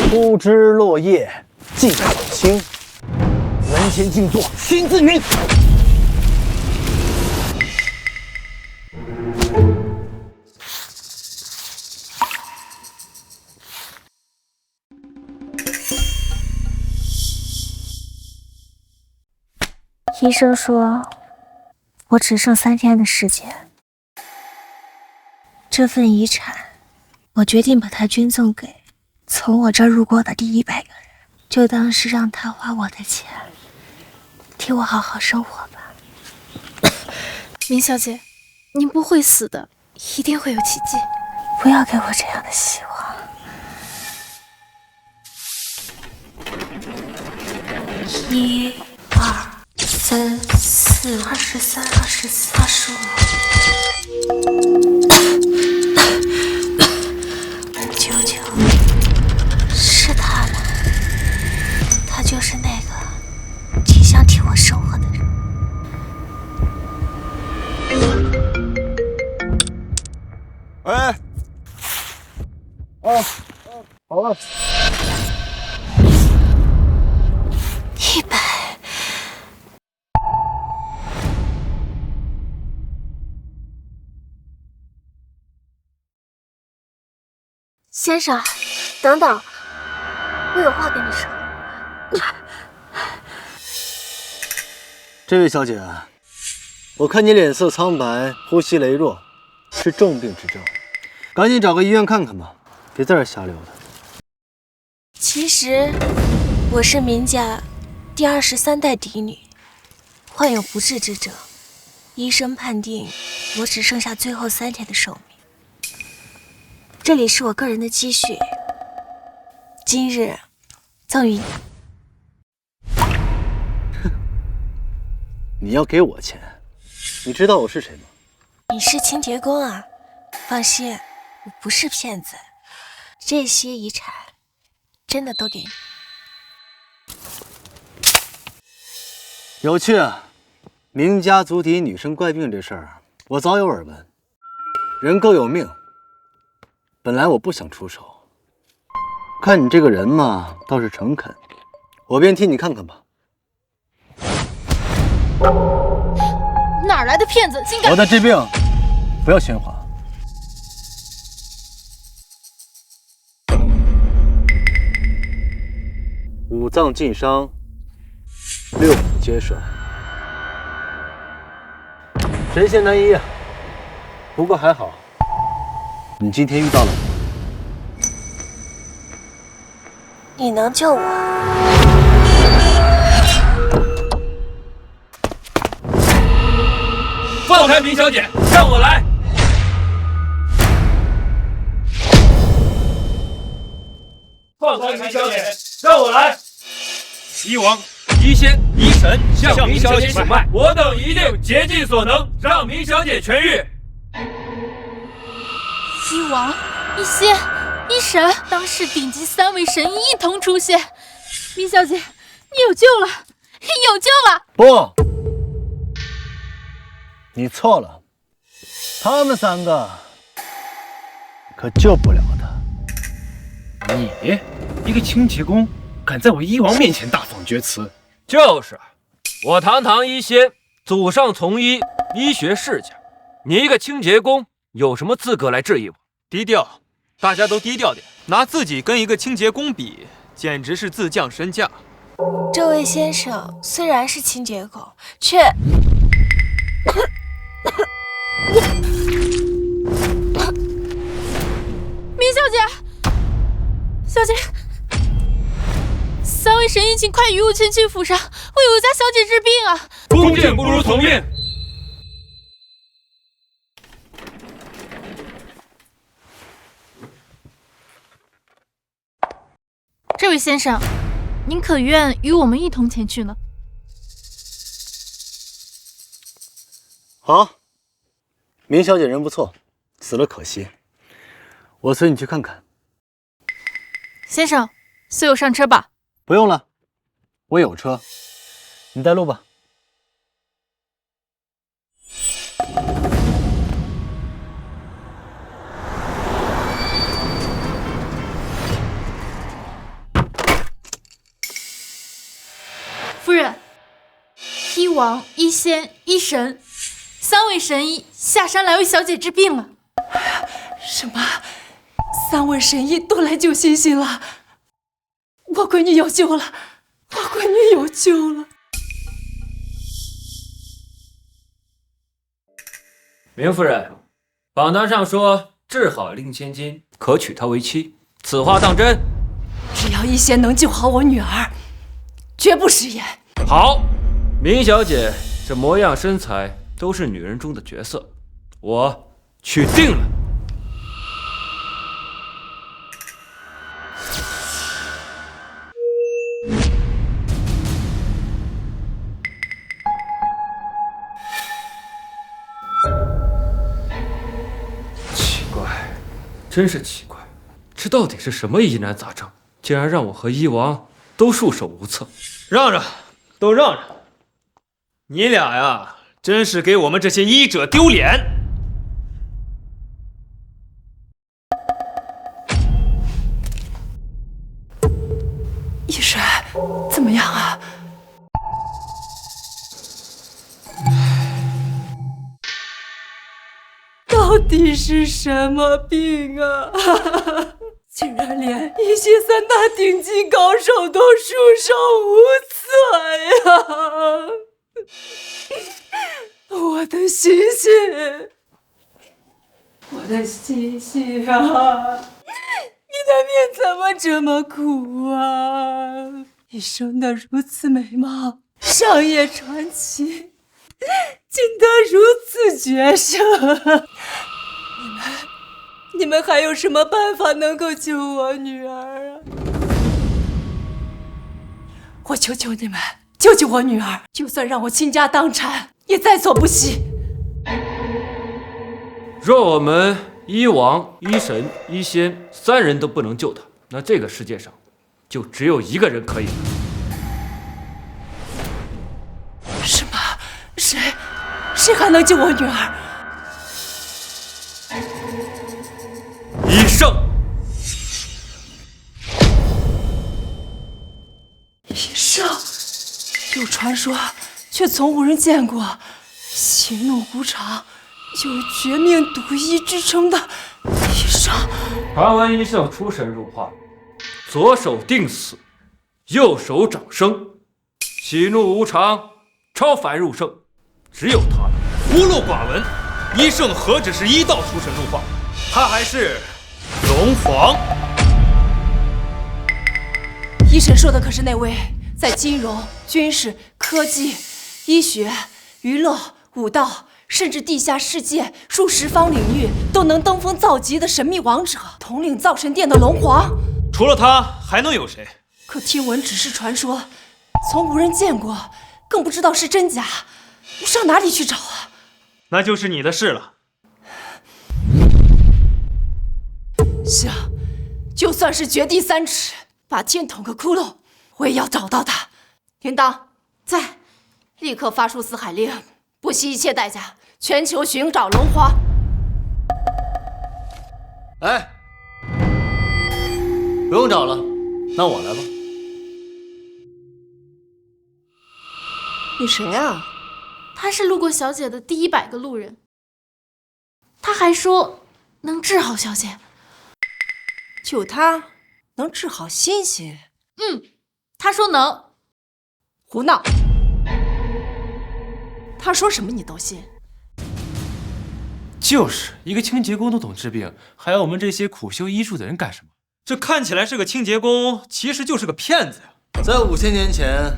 枯枝落叶尽可清，门前静坐心自云。医生说，我只剩3天的时间。这份遗产，我决定把它捐赠给从我这儿路过的第100个人，就当是让他花我的钱，替我好好生活吧。明小姐，您不会死的，一定会有奇迹。不要给我这样的希望。1、2、3、4、23、24、25。99，是他了，他就是那个挺想替我生活的人。哎，好了。100。先生，等等，我有话跟你说。这位小姐，我看你脸色苍白，呼吸羸弱，是重病之症，赶紧找个医院看看吧，别在这瞎溜达。其实我是明家第23代嫡女，患有不治之症，医生判定我只剩下最后3天的寿命。这里是我个人的积蓄，今日赠予你。你要给我钱？你知道我是谁吗？你是清洁工啊？放心，我不是骗子，这些遗产真的都给你。有趣啊！明家族邸女生怪病这事儿，我早有耳闻。人各有命，本来我不想出手，看你这个人嘛，倒是诚恳，我便替你看看吧。哪来的骗子，竟敢！我在治病，不要喧哗。5脏尽伤，6腑皆衰，神仙难医啊。不过还好，你今天遇到了我。你能救我？放开明小姐，让我来！放开明小姐，让我来！医王、医仙、医神向明小姐请脉，我等一定竭尽所能，让明小姐痊愈。医王、医仙、医神，当世顶级3位神医一同出现。明小姐，你有救了，有救了！不，你错了，他们3个可救不了他。你一个清洁工，敢在我医王面前大放厥词？就是，我堂堂医仙，祖上从医，医学世家，你一个清洁工，有什么资格来质疑我？低调，大家都低调点，拿自己跟一个清洁工比，简直是自降身价。这位先生虽然是清洁工，却……明小姐，小姐，3位神医，请快与我前去府上，为我家小姐治病啊！恭敬不如从命。这位先生，您可愿与我们一同前去呢？好，明小姐人不错，死了可惜。我随你去看看。先生，随我上车吧。不用了，我有车，你带路吧。夫人，医王、医仙、医神3位神医下山来为小姐治病了。什么？3位神医都来救欣欣了？我闺女有救了！我闺女有救了！明夫人，榜单上说治好令千金，可娶她为妻，此话当真？只要医仙能救好我女儿，绝不食言。好，明小姐这模样身材都是女人中的绝色，我取定了。奇怪，真是奇怪，这到底是什么疑难杂症，竟然让我和医王都束手无策？让让，都让让！你俩呀，真是给我们这些医者丢脸！医生，怎么样啊？到底是什么病啊？竟然连一些3大顶级高手都束手无策呀！我的欣欣，我的欣欣啊！你的命怎么这么苦啊？你生得如此美貌，商业传奇，竟得如此绝色。你们还有什么办法能够救我女儿啊？我求求你们，救救我女儿！就算让我倾家荡产，也在所不惜。若我们医王、医神、医仙3人都不能救她，那这个世界上就只有一个人可以了。什么？谁还能救我女儿？医圣。医圣，有传说，却从无人见过。喜怒无常，有绝命独医之称的医圣。传闻医圣出神入化，左手定死，右手长生，喜怒无常，超凡入圣，只有他了。孤陋寡闻，医圣何止是医道出神入化，他还是龙皇。医神说的可是那位在金融、军事、科技、医学、娱乐、武道，甚至地下世界数十方领域都能登峰造极的神秘王者，统领造神殿的龙皇。除了他，还能有谁？可听闻只是传说，从无人见过，更不知道是真假，我上哪里去找啊？那就是你的事了。行，就算是掘地3尺，把天捅个窟窿，我也要找到他。铃铛，在，立刻发出四海令，不惜一切代价，全球寻找龙皇。哎，不用找了，那我来吧。你谁啊？他是路过小姐的第100个路人。他还说能治好小姐。就他能治好欣欣？他说能。胡闹！他说什么你都信？就是一个清洁工都懂治病，还要我们这些苦修医术的人干什么？这看起来是个清洁工，其实就是个骗子呀！在5000年前，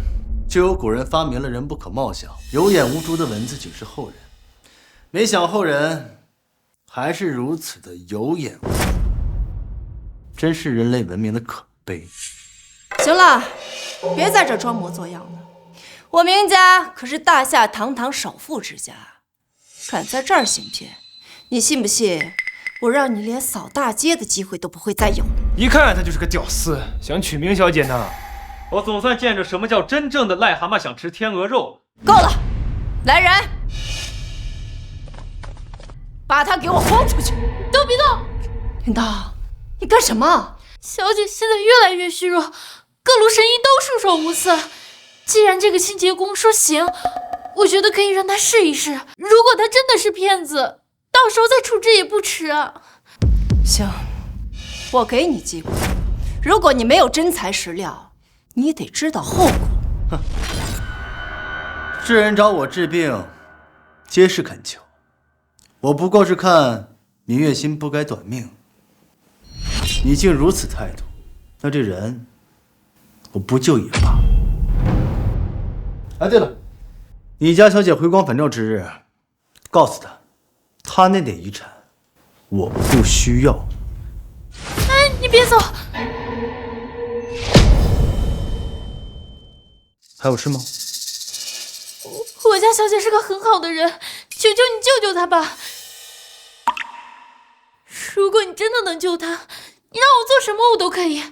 就有古人发明了“人不可貌相，有眼无珠”的文字警示后人。没想后人还是如此的有眼无珠，真是人类文明的可悲。行了，别在这装模作样了。我明家可是大夏堂堂首富之家，敢在这儿行骗，你信不信？我让你连扫大街的机会都不会再有。一看他就是个屌丝，想娶明小姐呢。我总算见着什么叫真正的癞蛤蟆想吃天鹅肉。够了，来人，把他给我轰出去！都别动！铃铛，你干什么？小姐现在越来越虚弱，各路神医都束手无策，既然这个清洁工说行，我觉得可以让他试一试。如果他真的是骗子，到时候再处置也不迟啊。行，我给你机会。如果你没有真材实料，你得知道后果。世人找我治病，皆是恳求，我不过是看明月心不该短命。你竟如此态度，那这人我不救也罢。哎，对了，你家小姐回光返照之日，告诉她，她那点遗产我不需要。哎，你别走！还有事吗？我家小姐是个很好的人，求求你救救她吧！如果你真的能救她，你让我做什么我都可以。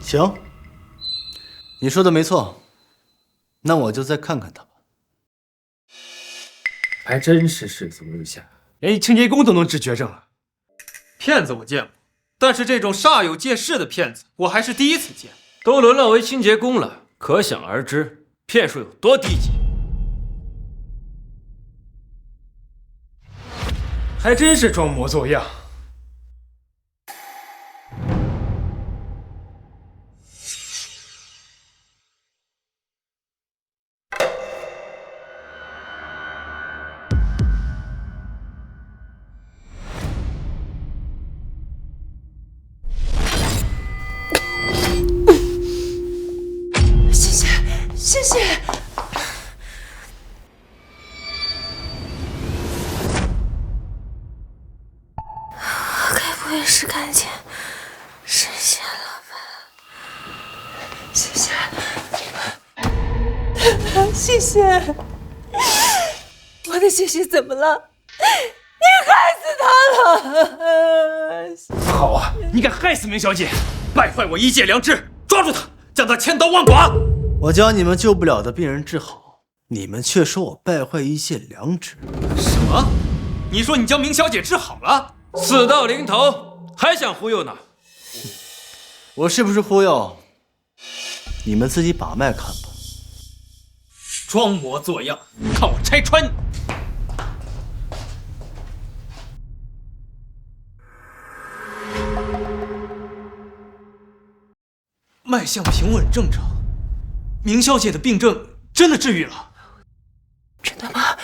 行，你说的没错，那我就再看看他吧。还真是世俗日下，连清洁工都能治绝症了。骗子我见过，但是这种煞有介事的骗子，我还是第一次见。都沦落为清洁工了，可想而知骗术有多低级。还真是装模作样。谢谢。该不会是看见神仙了吧？谢谢，谢谢。我的谢谢怎么了？你害死他了！好啊，你敢害死明小姐，败坏我一介良知，抓住他，将他千刀万剐！我将你们救不了的病人治好，你们却说我败坏一切良知。什么？你说你将明小姐治好了？死到临头还想忽悠呢？我是不是忽悠？你们自己把脉看吧。装模作样，看我拆穿你！脉象平稳正常，明小姐的病症真的治愈了。真的吗？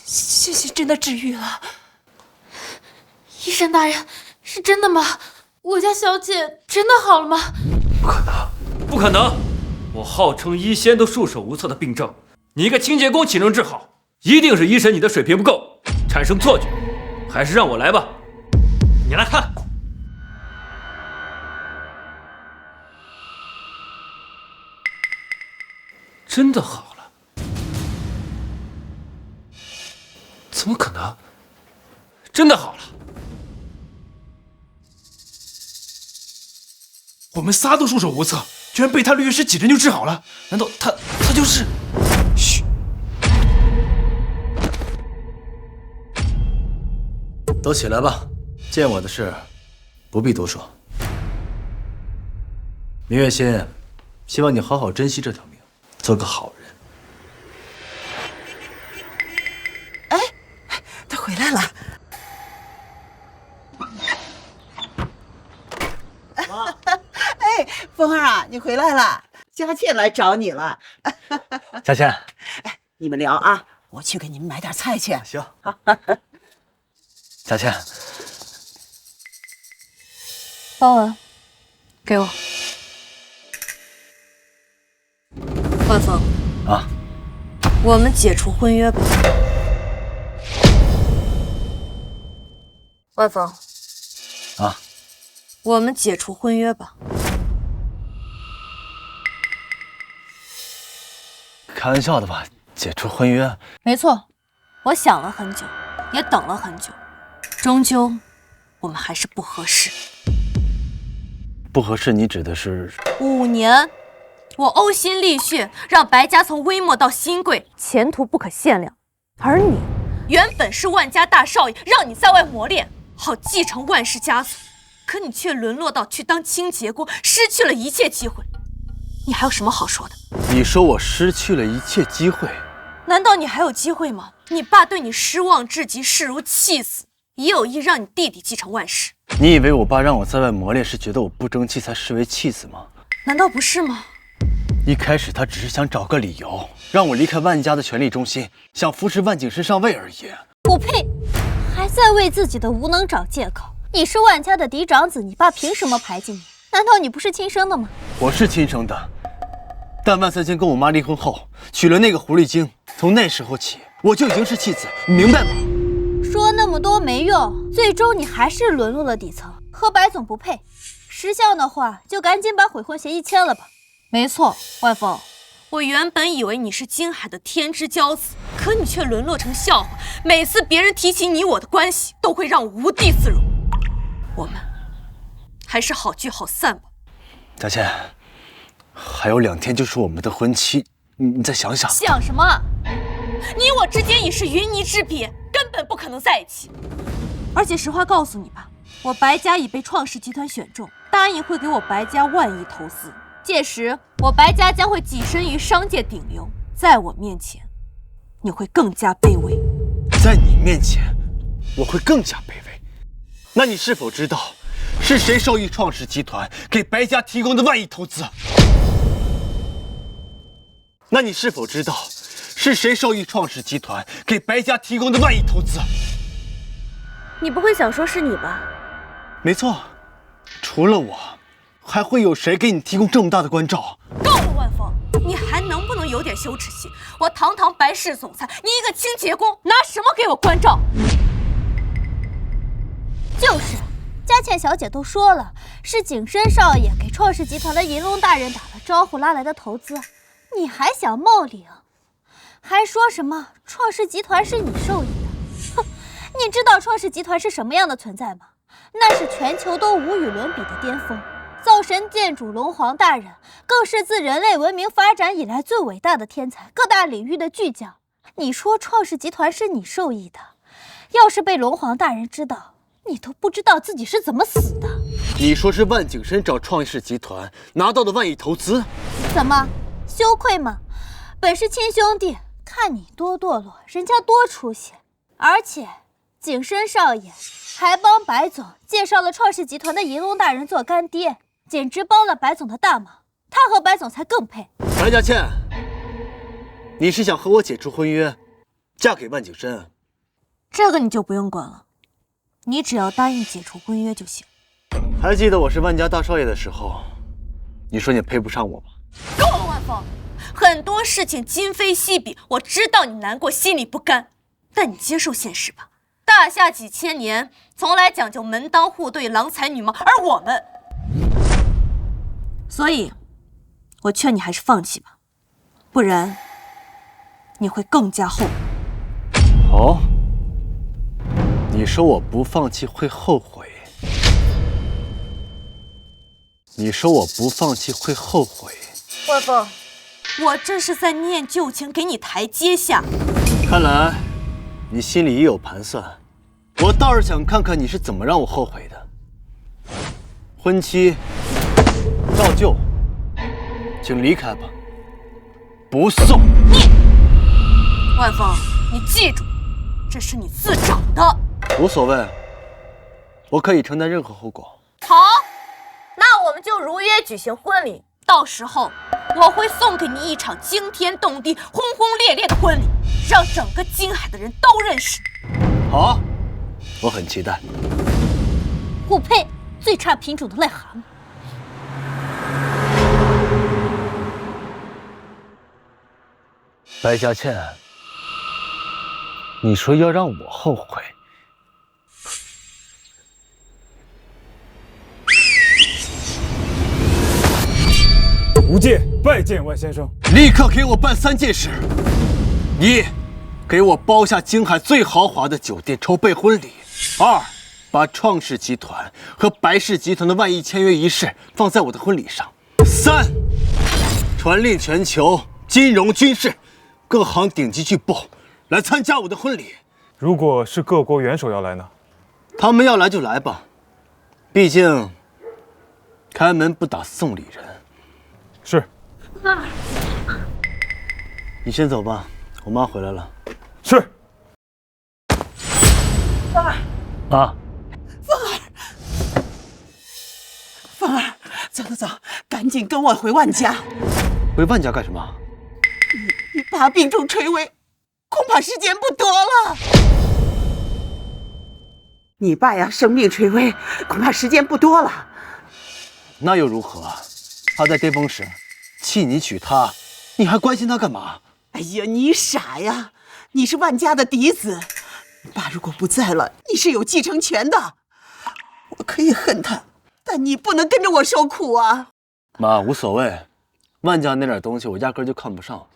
谢谢，真的治愈了。医生大人，是真的吗？我家小姐真的好了吗？不可能，不可能！我号称医仙都束手无策的病症，你一个清洁工岂能治好？一定是医神你的水平不够，产生错觉。还是让我来吧，你来看。真的好了？怎么可能？真的好了！我们仨都束手无策，居然被他略施几针就治好了？难道他就是？嘘！都起来吧，见我的事不必多说。明月心，希望你好好珍惜这条命，做个好人。哎，他回来了。哎，风儿啊，你回来了，佳倩来找你了。佳倩，哎，你们聊啊，我去给你们买点菜去。行，好。佳倩，包文，给我。万峰啊，我们解除婚约吧。万峰啊，我们解除婚约吧。开玩笑的吧？解除婚约？没错，我想了很久，也等了很久，终究我们还是不合适。不合适，你指的是5年，我呕心沥血，让白家从微末到新贵，前途不可限量。而你原本是万家大少爷，让你在外磨练，好继承万氏家族。可你却沦落到去当清洁工，失去了一切机会。你还有什么好说的？你说我失去了一切机会？难道你还有机会吗？你爸对你失望至极，视如弃子，也有意让你弟弟继承万世。你以为我爸让我在外磨练是觉得我不争气才视为弃子吗？难道不是吗？一开始他只是想找个理由让我离开万家的权力中心，想扶持万景生上位而已。我呸！还在为自己的无能找借口。你是万家的嫡长子，你爸凭什么排挤你？难道你不是亲生的吗？我是亲生的，但万三千跟我妈离婚后娶了那个狐狸精，从那时候起我就已经是弃子，你明白吗？说那么多没用，最终你还是沦落了底层，和白总不配。识相的话，就赶紧把悔婚协议签了吧。没错，万峰，我原本以为你是金海的天之骄子，可你却沦落成笑话。每次别人提起你我的关系，都会让我无地自容。我们还是好聚好散吧。佳倩，还有2天就是我们的婚期，你再想想。想什么？你我之间已是云泥之别，根本不可能在一起。而且实话告诉你吧，我白家已被创世集团选中，答应会给我白家万亿投资。届时，我白家将会跻身于商界顶流，在我面前，你会更加卑微。在你面前，我会更加卑微。那你是否知道，是谁授意创世集团给白家提供的万亿投资？那你是否知道，是谁授意创世集团给白家提供的万亿投资？你不会想说是你吧？没错，除了我，还会有谁给你提供这么大的关照？够了，万峰，你还能不能有点羞耻心？我堂堂白氏总裁，你一个清洁工，拿什么给我关照？就是，佳倩小姐都说了，是景深少爷给创世集团的银龙大人打了招呼拉来的投资，你还想冒领？还说什么创世集团是你授意的？哼，你知道创世集团是什么样的存在吗？那是全球都无与伦比的巅峰。造神殿主龙皇大人更是自人类文明发展以来最伟大的天才，各大领域的巨匠。你说创世集团是你授意的，要是被龙皇大人知道，你都不知道自己是怎么死的。你说是万景深找创世集团拿到的万亿投资？怎么羞愧吗？本是亲兄弟，看你多堕落，人家多出息。而且景深少爷还帮白总介绍了创世集团的银龙大人做干爹，简直帮了白总的大忙。他和白总才更配。白佳倩，你是想和我解除婚约，嫁给万景深？这个你就不用管了，你只要答应解除婚约就行。还记得我是万家大少爷的时候，你说你配不上我吗？够了，万峰，很多事情今非昔比，我知道你难过，心里不甘，但你接受现实吧。大夏几千年，从来讲究门当户对、郎才女貌，而我们，所以，我劝你还是放弃吧，不然你会更加后悔。哦，你说我不放弃会后悔？你说我不放弃会后悔？万峰，我这是在念旧情，给你台阶下。看来你心里也有盘算，我倒是想看看你是怎么让我后悔的。婚期照旧，请离开吧，不送。万峰，你记住，这是你自找的。无所谓，我可以承担任何后果。好，那我们就如约举行婚礼。到时候我会送给你一场惊天动地、轰轰烈烈的婚礼，让整个金海的人都认识。好，我很期待。我呸！最差品种的癞蛤蟆。白佳倩，你说要让我后悔？无戒拜见万先生。立刻给我办3件事：一，给我包下京海最豪华的酒店筹备婚礼；2，把创世集团和白氏集团的万亿签约仪式放在我的婚礼上；3，传令全球金融、军事各行顶级巨擘来参加我的婚礼。如果是各国元首要来呢？他们要来就来吧，毕竟开门不打送礼人。是。你先走吧，我妈回来了。是。凤儿，妈，凤儿，走走走，赶紧跟我回万家。回万家干什么？你爸病重垂危，恐怕时间不多了。你爸呀，生命垂危，恐怕时间不多了。那又如何？他在巅峰时弃你娶她，你还关心他干嘛？哎呀，你傻呀！你是万家的嫡子，爸如果不在了，你是有继承权的。我可以恨他，但你不能跟着我受苦啊！妈，无所谓，万家那点东西我压根就看不上。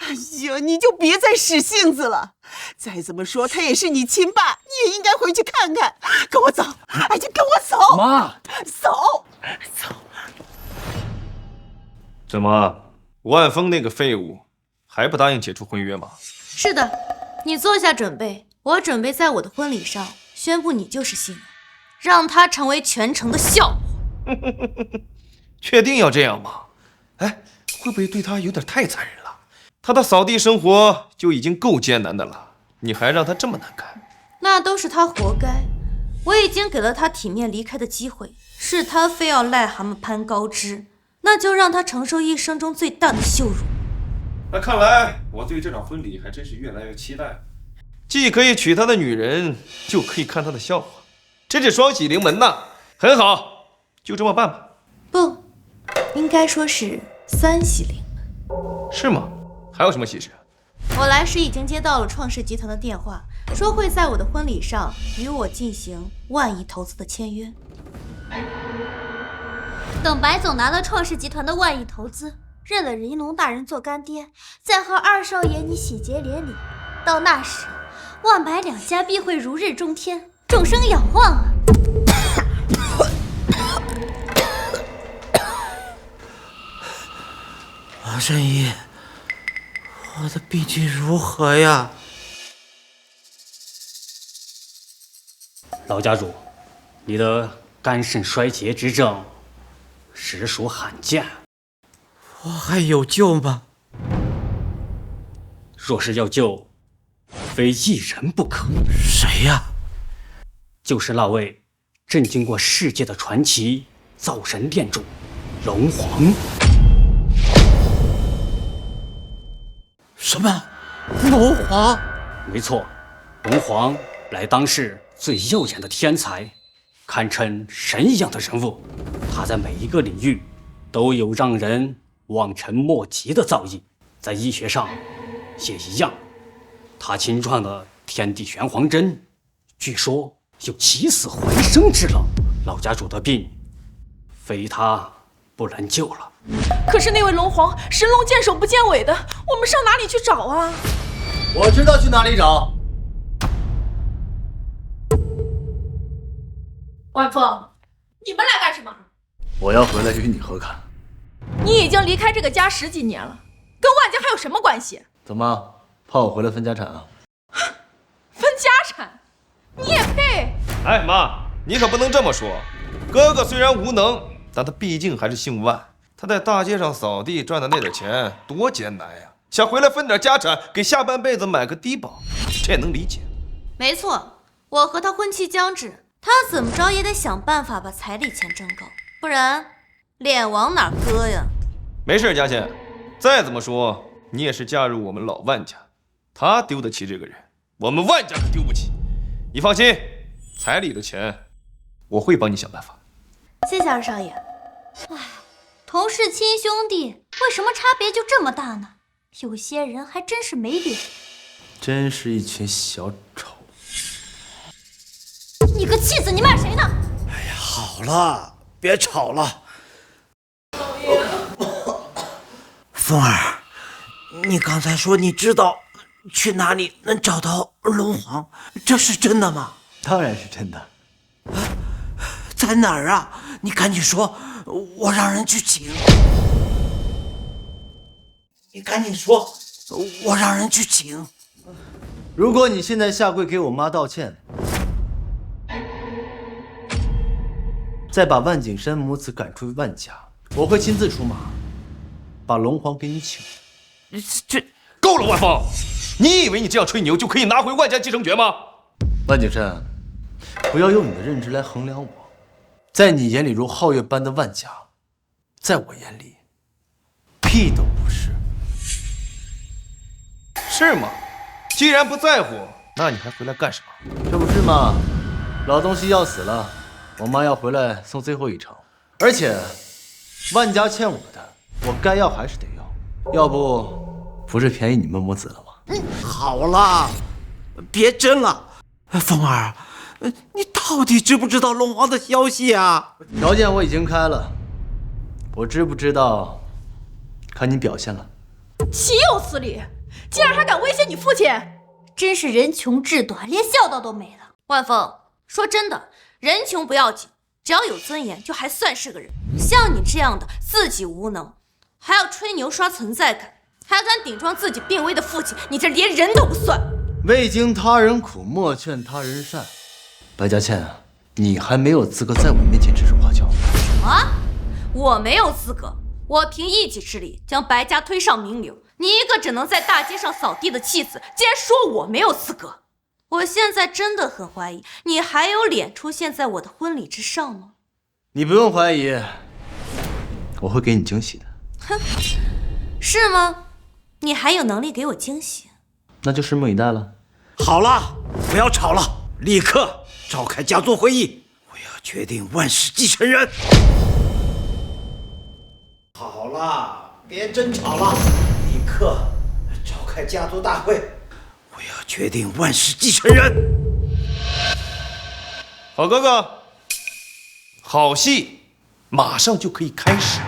哎呀，你就别再使性子了。再怎么说，他也是你亲爸，你也应该回去看看。跟我走，哎，就跟我走。妈，走。怎么，万峰那个废物还不答应解除婚约吗？是的，你做下准备，我准备在我的婚礼上宣布你就是新娘，让他成为全城的笑话。确定要这样吗？哎，会不会对他有点太残忍了？他的扫地生活就已经够艰难的了，你还让他这么难看？那都是他活该。我已经给了他体面离开的机会，是他非要癞蛤蟆攀高枝，那就让他承受一生中最大的羞辱。那看来我对这场婚礼还真是越来越期待，既可以娶她的女人，就可以看她的笑话，真是双喜临门呐！很好，就这么办吧。不，应该说是三喜临门。是吗？还有什么喜事？我来时已经接到了创世集团的电话，说会在我的婚礼上与我进行万亿投资的签约。等白总拿了创世集团的万亿投资，认了银龙大人做干爹，再和二少爷你喜结连理，到那时，万白两家必会如日中天，众生仰望啊！王神医，我的病情如何呀？老家主，你的肝肾衰竭之症实属罕见。我还有救吗？若是要救，非一人不可。谁呀？就是那位震惊过世界的传奇造神殿主龙皇。什么？龙皇？没错，龙皇乃当世最耀眼的天才，堪称神一样的人物。他在每一个领域都有让人望尘莫及的造诣，在医学上也一样。他亲创的天地玄黄针，据说有起死回生之能。老家主的病，非他不能救了。可是那位龙皇神龙见首不见尾的，我们上哪里去找啊？我知道去哪里找。万峰，你们来干什么？我要回来与你和谈。你已经离开这个家10几年了，跟万家还有什么关系？怎么，怕我回来分家产啊？分家产？你也配？哎妈，你可不能这么说。哥哥虽然无能，但他毕竟还是姓万。他在大街上扫地赚的那点钱多艰难呀，想回来分点家产，给下半辈子买个低保，这也能理解。没错，我和他婚期将至，他怎么着也得想办法把彩礼钱挣够，不然脸往哪搁呀？没事，嘉倩，再怎么说你也是嫁入我们老万家，他丢得起这个人，我们万家可丢不起。你放心，彩礼的钱我会帮你想办法。谢谢二少爷。唉，同是亲兄弟，为什么差别就这么大呢？有些人还真是没脸。真是一群小丑。你个弃子，你骂谁呢？哎呀，好了，别吵了。凤儿，你刚才说你知道去哪里能找到龙皇，这是真的吗？当然是真的。在哪儿啊？你赶紧说，我让人去请。你赶紧说，我让人去请。如果你现在下跪给我妈道歉，再把万景山母子赶出万家，我会亲自出马，把龙皇给你请。这够了，万峰！你以为你这样吹牛就可以拿回万家继承权吗？万景山，不要用你的认知来衡量我。在你眼里如皓月般的万家，在我眼里屁都不是。是吗？既然不在乎，那你还回来干什么？这不是吗？老东西要死了，我妈要回来送最后一程，而且万家欠我的，我该要还是得要，要不是便宜你们母子了吗？好了，别争了。风儿，你到底知不知道龙皇的消息啊？条件我已经开了，我知不知道，看你表现了。岂有此理！竟然还敢威胁你父亲！真是人穷志短，连孝道都没了。万峰，说真的，人穷不要紧，只要有尊严，就还算是个人。像你这样的自己无能，还要吹牛刷存在感，还敢顶撞自己病危的父亲，你这连人都不算。未经他人苦，莫劝他人善。白嘉倩，你还没有资格在我面前指手画脚。什么？我没有资格？我凭一己之力将白家推上名流，你一个只能在大街上扫地的弃子，竟然说我没有资格！我现在真的很怀疑，你还有脸出现在我的婚礼之上吗？你不用怀疑，我会给你惊喜的。哼，是吗？你还有能力给我惊喜？那就拭目以待了。好了，不要吵了，立刻召开家族会议，我要决定万世继承人。好了，别争吵了，立刻召开家族大会，我要决定万世继承人。好哥哥，好戏马上就可以开始。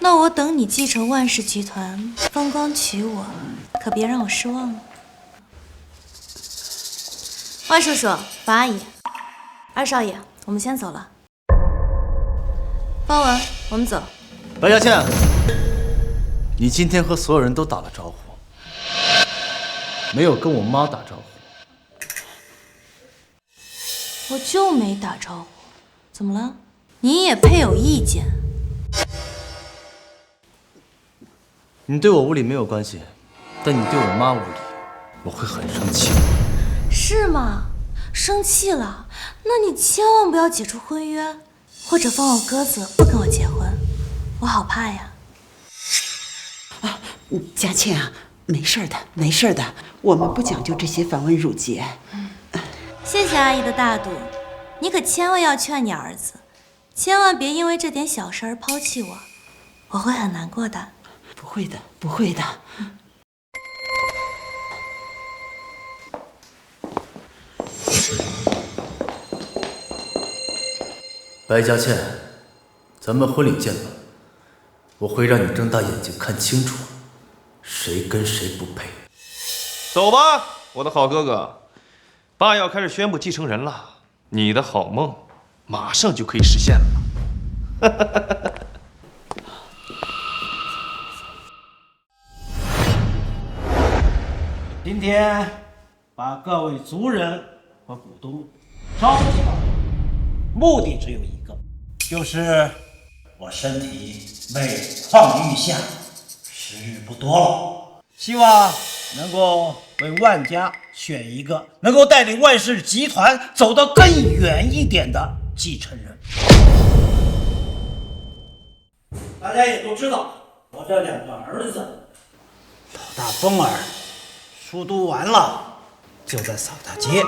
那我等你继承万氏集团，风光娶我，可别让我失望了。万叔叔、王阿姨、二少爷，我们先走了。方文，我们走。白嘉倩，你今天和所有人都打了招呼，没有跟我妈打招呼。我就没打招呼，怎么了？你也配有意见？你对我无礼没有关系，但你对我妈无礼，我会很生气。是吗？生气了？那你千万不要解除婚约，或者放我鸽子不跟我结婚，我好怕呀。佳倩啊，没事的，没事的，我们不讲究这些繁文缛节。谢谢阿姨的大度，你可千万要劝你儿子，千万别因为这点小事而抛弃我，我会很难过的。不会的，不会的。白嘉倩，咱们婚礼见吧，我会让你睁大眼睛看清楚，谁跟谁不配。走吧，我的好哥哥，爸要开始宣布继承人了，你的好梦马上就可以实现了。今天把各位族人和股东召集到这里，目的只有一个，就是我身体每况愈下，时日不多了，希望能够为万家选一个能够带领万氏集团走得更远一点的继承人。大家也都知道，我这两个儿子，老大风儿书读完了，就在扫大街，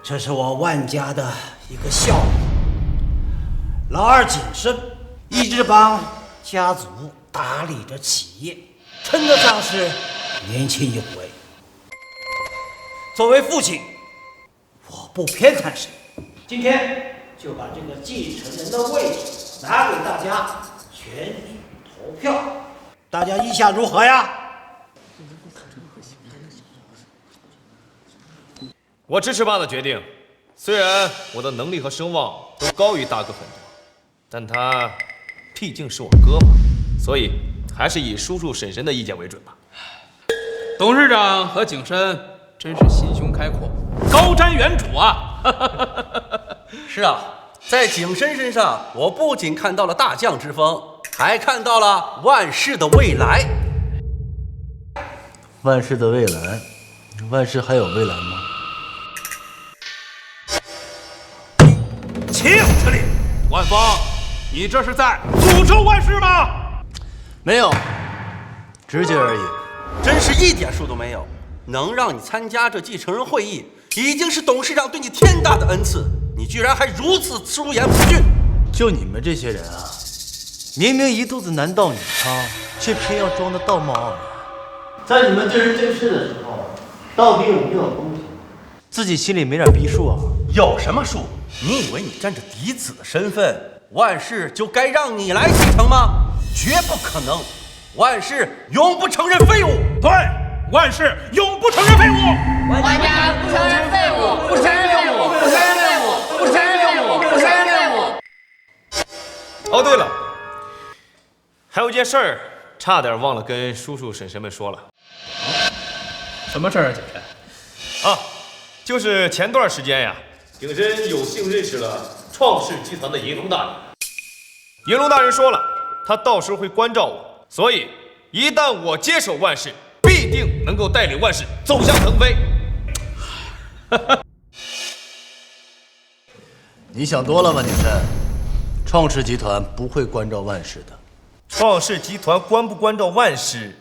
这是我万家的一个孝女。老二景生一直帮家族打理着企业，称得上是年轻有为。作为父亲，我不偏袒谁，今天就把这个继承人的位置拿给大家选举投票，大家意下如何呀？我支持爸的决定，虽然我的能力和声望都高于大哥很多，但他毕竟是我哥嘛，所以还是以叔叔婶婶的意见为准吧。董事长和景深真是心胸开阔，高瞻远瞩啊！是啊，在景深身上，我不仅看到了大将之风，还看到了万世的未来。万世的未来，万世还有未来吗？岂有此理！万峰，你这是在诅咒万世吗？没有，直觉而已。真是一点数都没有。能让你参加这继承人会议，已经是董事长对你天大的恩赐，你居然还如此出言不逊。就你们这些人啊，明明一肚子男盗女娼，却偏要装的道貌岸然。在你们对人对事的时候，到底有没有公平？自己心里没点逼数啊？有什么数？你以为你占着嫡子的身份，万世就该让你来继承吗？绝不可能！万世永不承认废物。对，万世永不承认废物。万家不承认废物，不承认废物，不承认废物，不承认废物，不承认废物。哦，对了，还有件事儿，差点忘了跟叔叔婶婶们说了。什么事儿啊，景深？啊，就是前段时间呀，景深有幸认识了创世集团的银龙大人。银龙大人说了，他到时候会关照我，所以一旦我接手万世，必定能够带领万世走向腾飞。你想多了吧，景深？创世集团不会关照万世的。创世集团关不关照万世，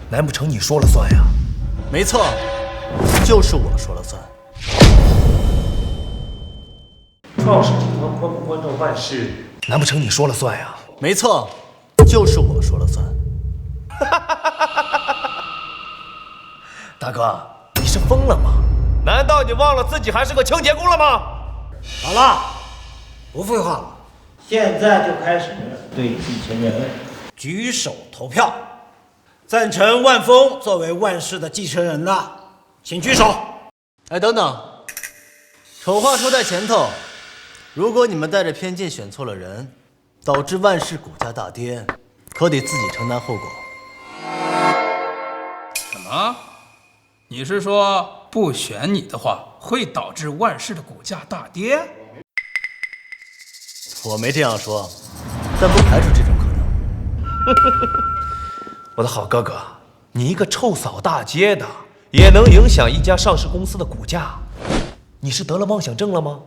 难不成你说了算呀？没错，就是我说了算。创世集团关不关照万世，难不成你说了算呀？没错，就是我说了算。大哥，你是疯了吗？难道你忘了自己还是个清洁工了吗？好了，不废话了，现在就开始对继承人举手投票。赞成万峰作为万世的继承人的，请举手。哎，等等，丑话说在前头，如果你们带着偏见选错了人，导致万世股价大跌，可得自己承担后果。什么？你是说不选你的话，会导致万世的股价大跌？我没这样说，但不排除这种可能。我的好哥哥，你一个臭扫大街的，也能影响一家上市公司的股价？你是得了妄想症了吗？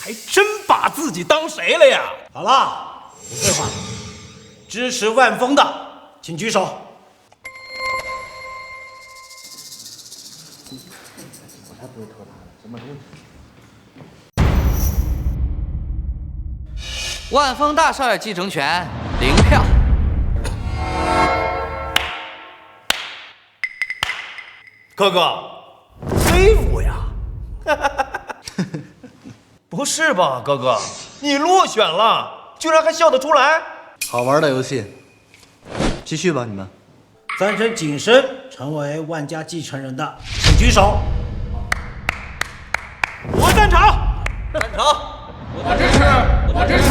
还真把自己当谁了呀？好了，不废话，支持万峰的，请举手。我才不会偷他呢，什么东西？万峰大少爷继承权0票。哥哥，飞虎呀！不是吧，哥哥，你落选了，居然还笑得出来？好玩的游戏，继续吧，你们。赞成景深成为万家继承人的，请举手。我赞成。赞成。我支持。我支持。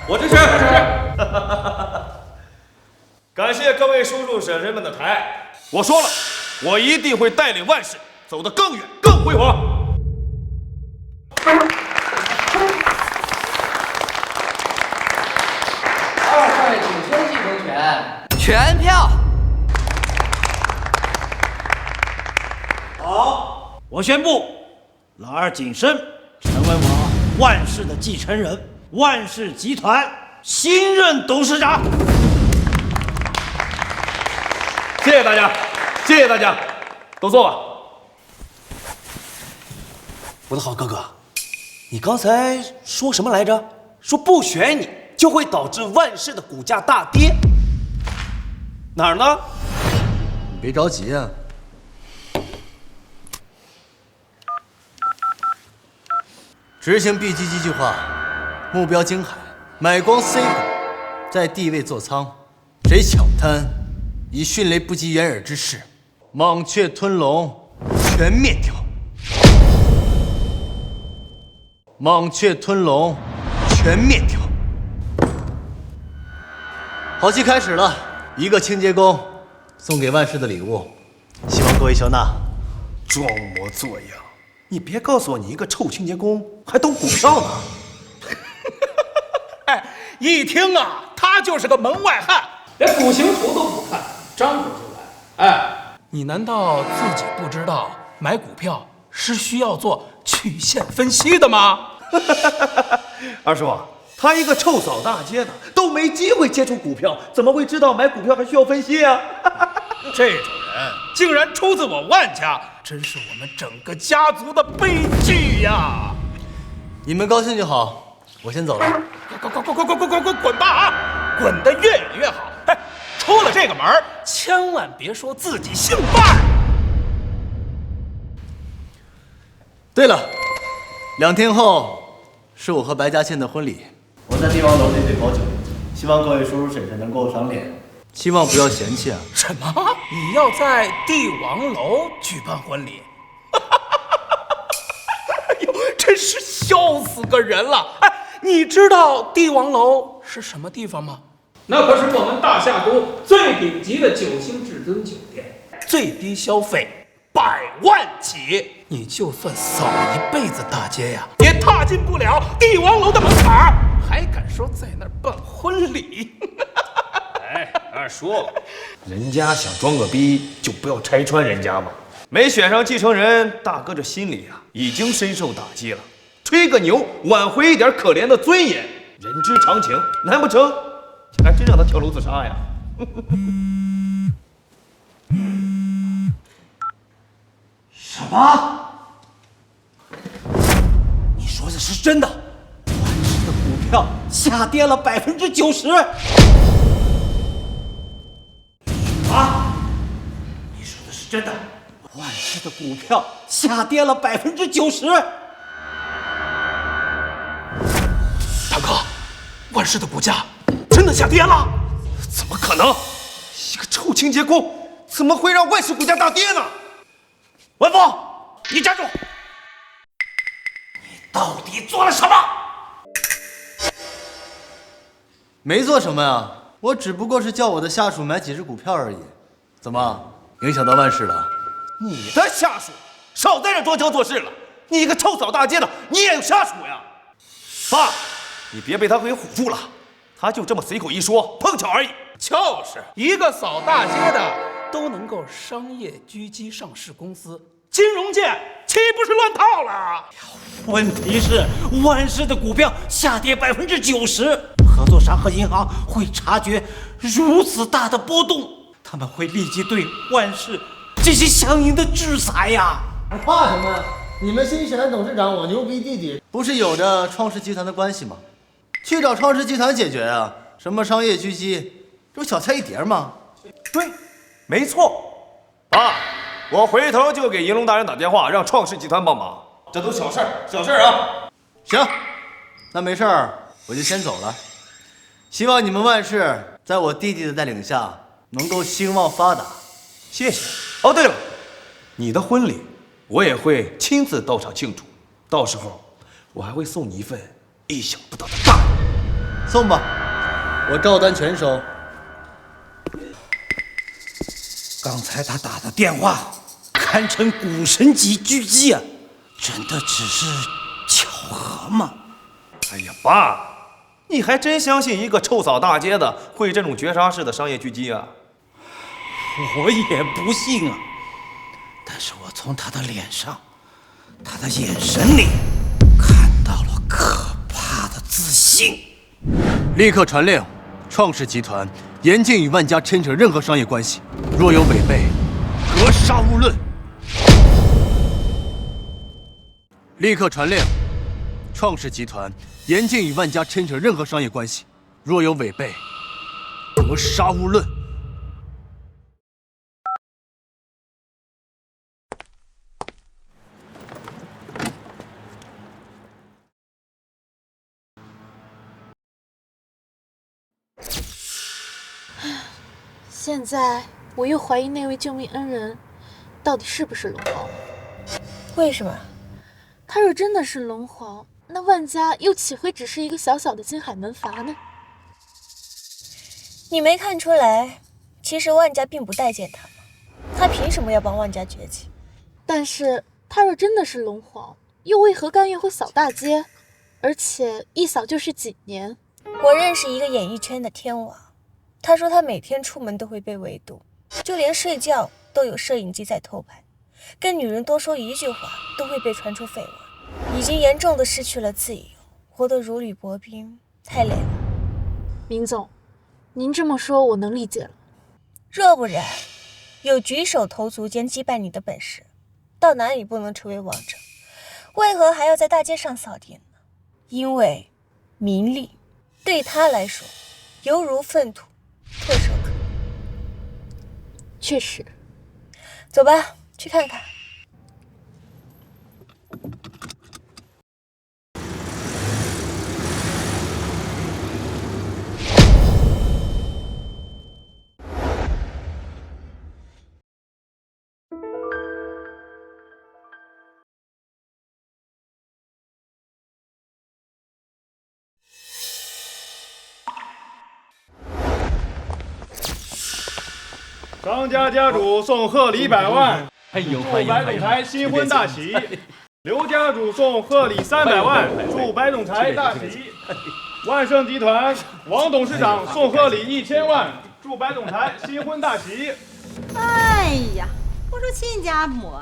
我支持。感谢各位叔叔婶婶们的抬爱。我说了，我一定会带领万世走得更远、更辉煌。二少爷景深继承权全票。好，我宣布，老二景深成为我万世的继承人，万世集团新任董事长。谢谢大家，谢谢大家，都坐吧。我的好哥哥，你刚才说什么来着？说不选你就会导致万世的股价大跌，哪儿呢？你别着急啊。执行 B 基计计划，目标京海，买光 C 股，在地位座仓，谁抢滩，以迅雷不及掩耳之势，蟒雀吞龙，全灭掉。蟒雀吞龙，全灭掉。好戏开始了，一个清洁工送给万世的礼物，希望各位笑纳。装模作样，你别告诉我你一个臭清洁工还懂股票呢。哎，一听啊，他就是个门外汉，连股形图都不看，张口就来。哎，你难道自己不知道买股票是需要做曲线分析的吗？二叔，他一个臭扫大街的，都没机会接触股票，怎么会知道买股票还需要分析啊？这种人竟然出自我万家，真是我们整个家族的悲剧呀！你们高兴就好，我先走了。滚吧啊！滚得越远越好。哎，出了这个门，千万别说自己姓范。对了，2天后是我和白嘉倩的婚礼，我在帝王楼那杯跑酒，希望各位叔叔婶婶能够赏脸，希望不要嫌弃啊。什么？你要在帝王楼举办婚礼？哎呦，真是笑死个人了！哎，你知道帝王楼是什么地方吗？那可是我们大夏都最顶级的9星至尊酒店，最低消费100万起。你就算扫一辈子大街呀，也踏进不了帝王楼的门槛，还敢说在那儿办婚礼？哎，二叔，人家想装个逼，就不要拆穿人家嘛。没选上继承人，大哥这心里啊已经深受打击了。吹个牛，挽回一点可怜的尊严，人之常情。难不成还真让他跳楼自杀呀？什么？你说的是真的？万氏的股票下跌了90%？啊！你说的是真的？万氏的股票下跌了90%？大哥，万氏的股价真的下跌了？怎么可能？一个臭清洁工怎么会让万氏股价大跌呢？文峰，你站住！你到底做了什么？没做什么呀，我只不过是叫我的下属买几只股票而已。怎么，影响到万氏了？你的下属少在这装腔作势了！你一个臭扫大街的，你也有下属呀？爸，你别被他给唬住了，他就这么随口一说，碰巧而已。就是一个扫大街的都能够商业狙击上市公司，金融界岂不是乱套了？问题是万氏的股票下跌90%，合作商和银行会察觉如此大的波动，他们会立即对万氏进行相应的制裁呀！还怕什么呀？你们新选的董事长，我牛逼弟弟，不是有着创世集团的关系吗？去找创世集团解决啊！什么商业狙击，这不小菜一碟吗？对，没错。爸，我回头就给银龙大人打电话，让创世集团帮忙。这都小事儿，小事儿啊。行，那没事儿，我就先走了。希望你们万氏在我弟弟的带领下能够兴旺发达。谢谢。哦，对了，你的婚礼我也会亲自到场庆祝，到时候我还会送你一份意想不到的大礼。送吧，我照单全收。刚才他打的电话堪称股神级狙击啊！真的只是巧合吗？哎呀，爸，你还真相信一个臭扫大街的会这种绝杀式的商业狙击啊？我也不信啊！但是我从他的脸上、他的眼神里看到了可怕的自信。立刻传令，创世集团严禁与万家牵扯任何商业关系，若有违背，格杀勿论。立刻传令，创世集团严禁与万家牵扯任何商业关系，若有违背，格杀勿论。现在我又怀疑那位救命恩人到底是不是龙皇。为什么？他若真的是龙皇，那万家又岂会只是一个小小的金海门阀呢？你没看出来，其实万家并不待见他吗？他凭什么要帮万家崛起？但是他若真的是龙皇，又为何甘愿回扫大街？而且一扫就是几年。我认识一个演艺圈的天王，他说他每天出门都会被围堵，就连睡觉都有摄影机在偷拍，跟女人多说一句话都会被传出绯闻，已经严重的失去了自由，活得如履薄冰，太累了。明总，您这么说我能理解了。若不然，有举手投足间击败你的本事，到哪里不能成为王者？为何还要在大街上扫地呢？因为名利对他来说犹如粪土，唾手可得。确实。走吧，去看看。张家家主送贺礼100万，祝白总裁新婚大喜。刘家主送贺礼300万，祝白总裁大喜。万盛集团王董事长送贺礼1000万，祝白总裁新婚大喜。哎呀，我说亲家母，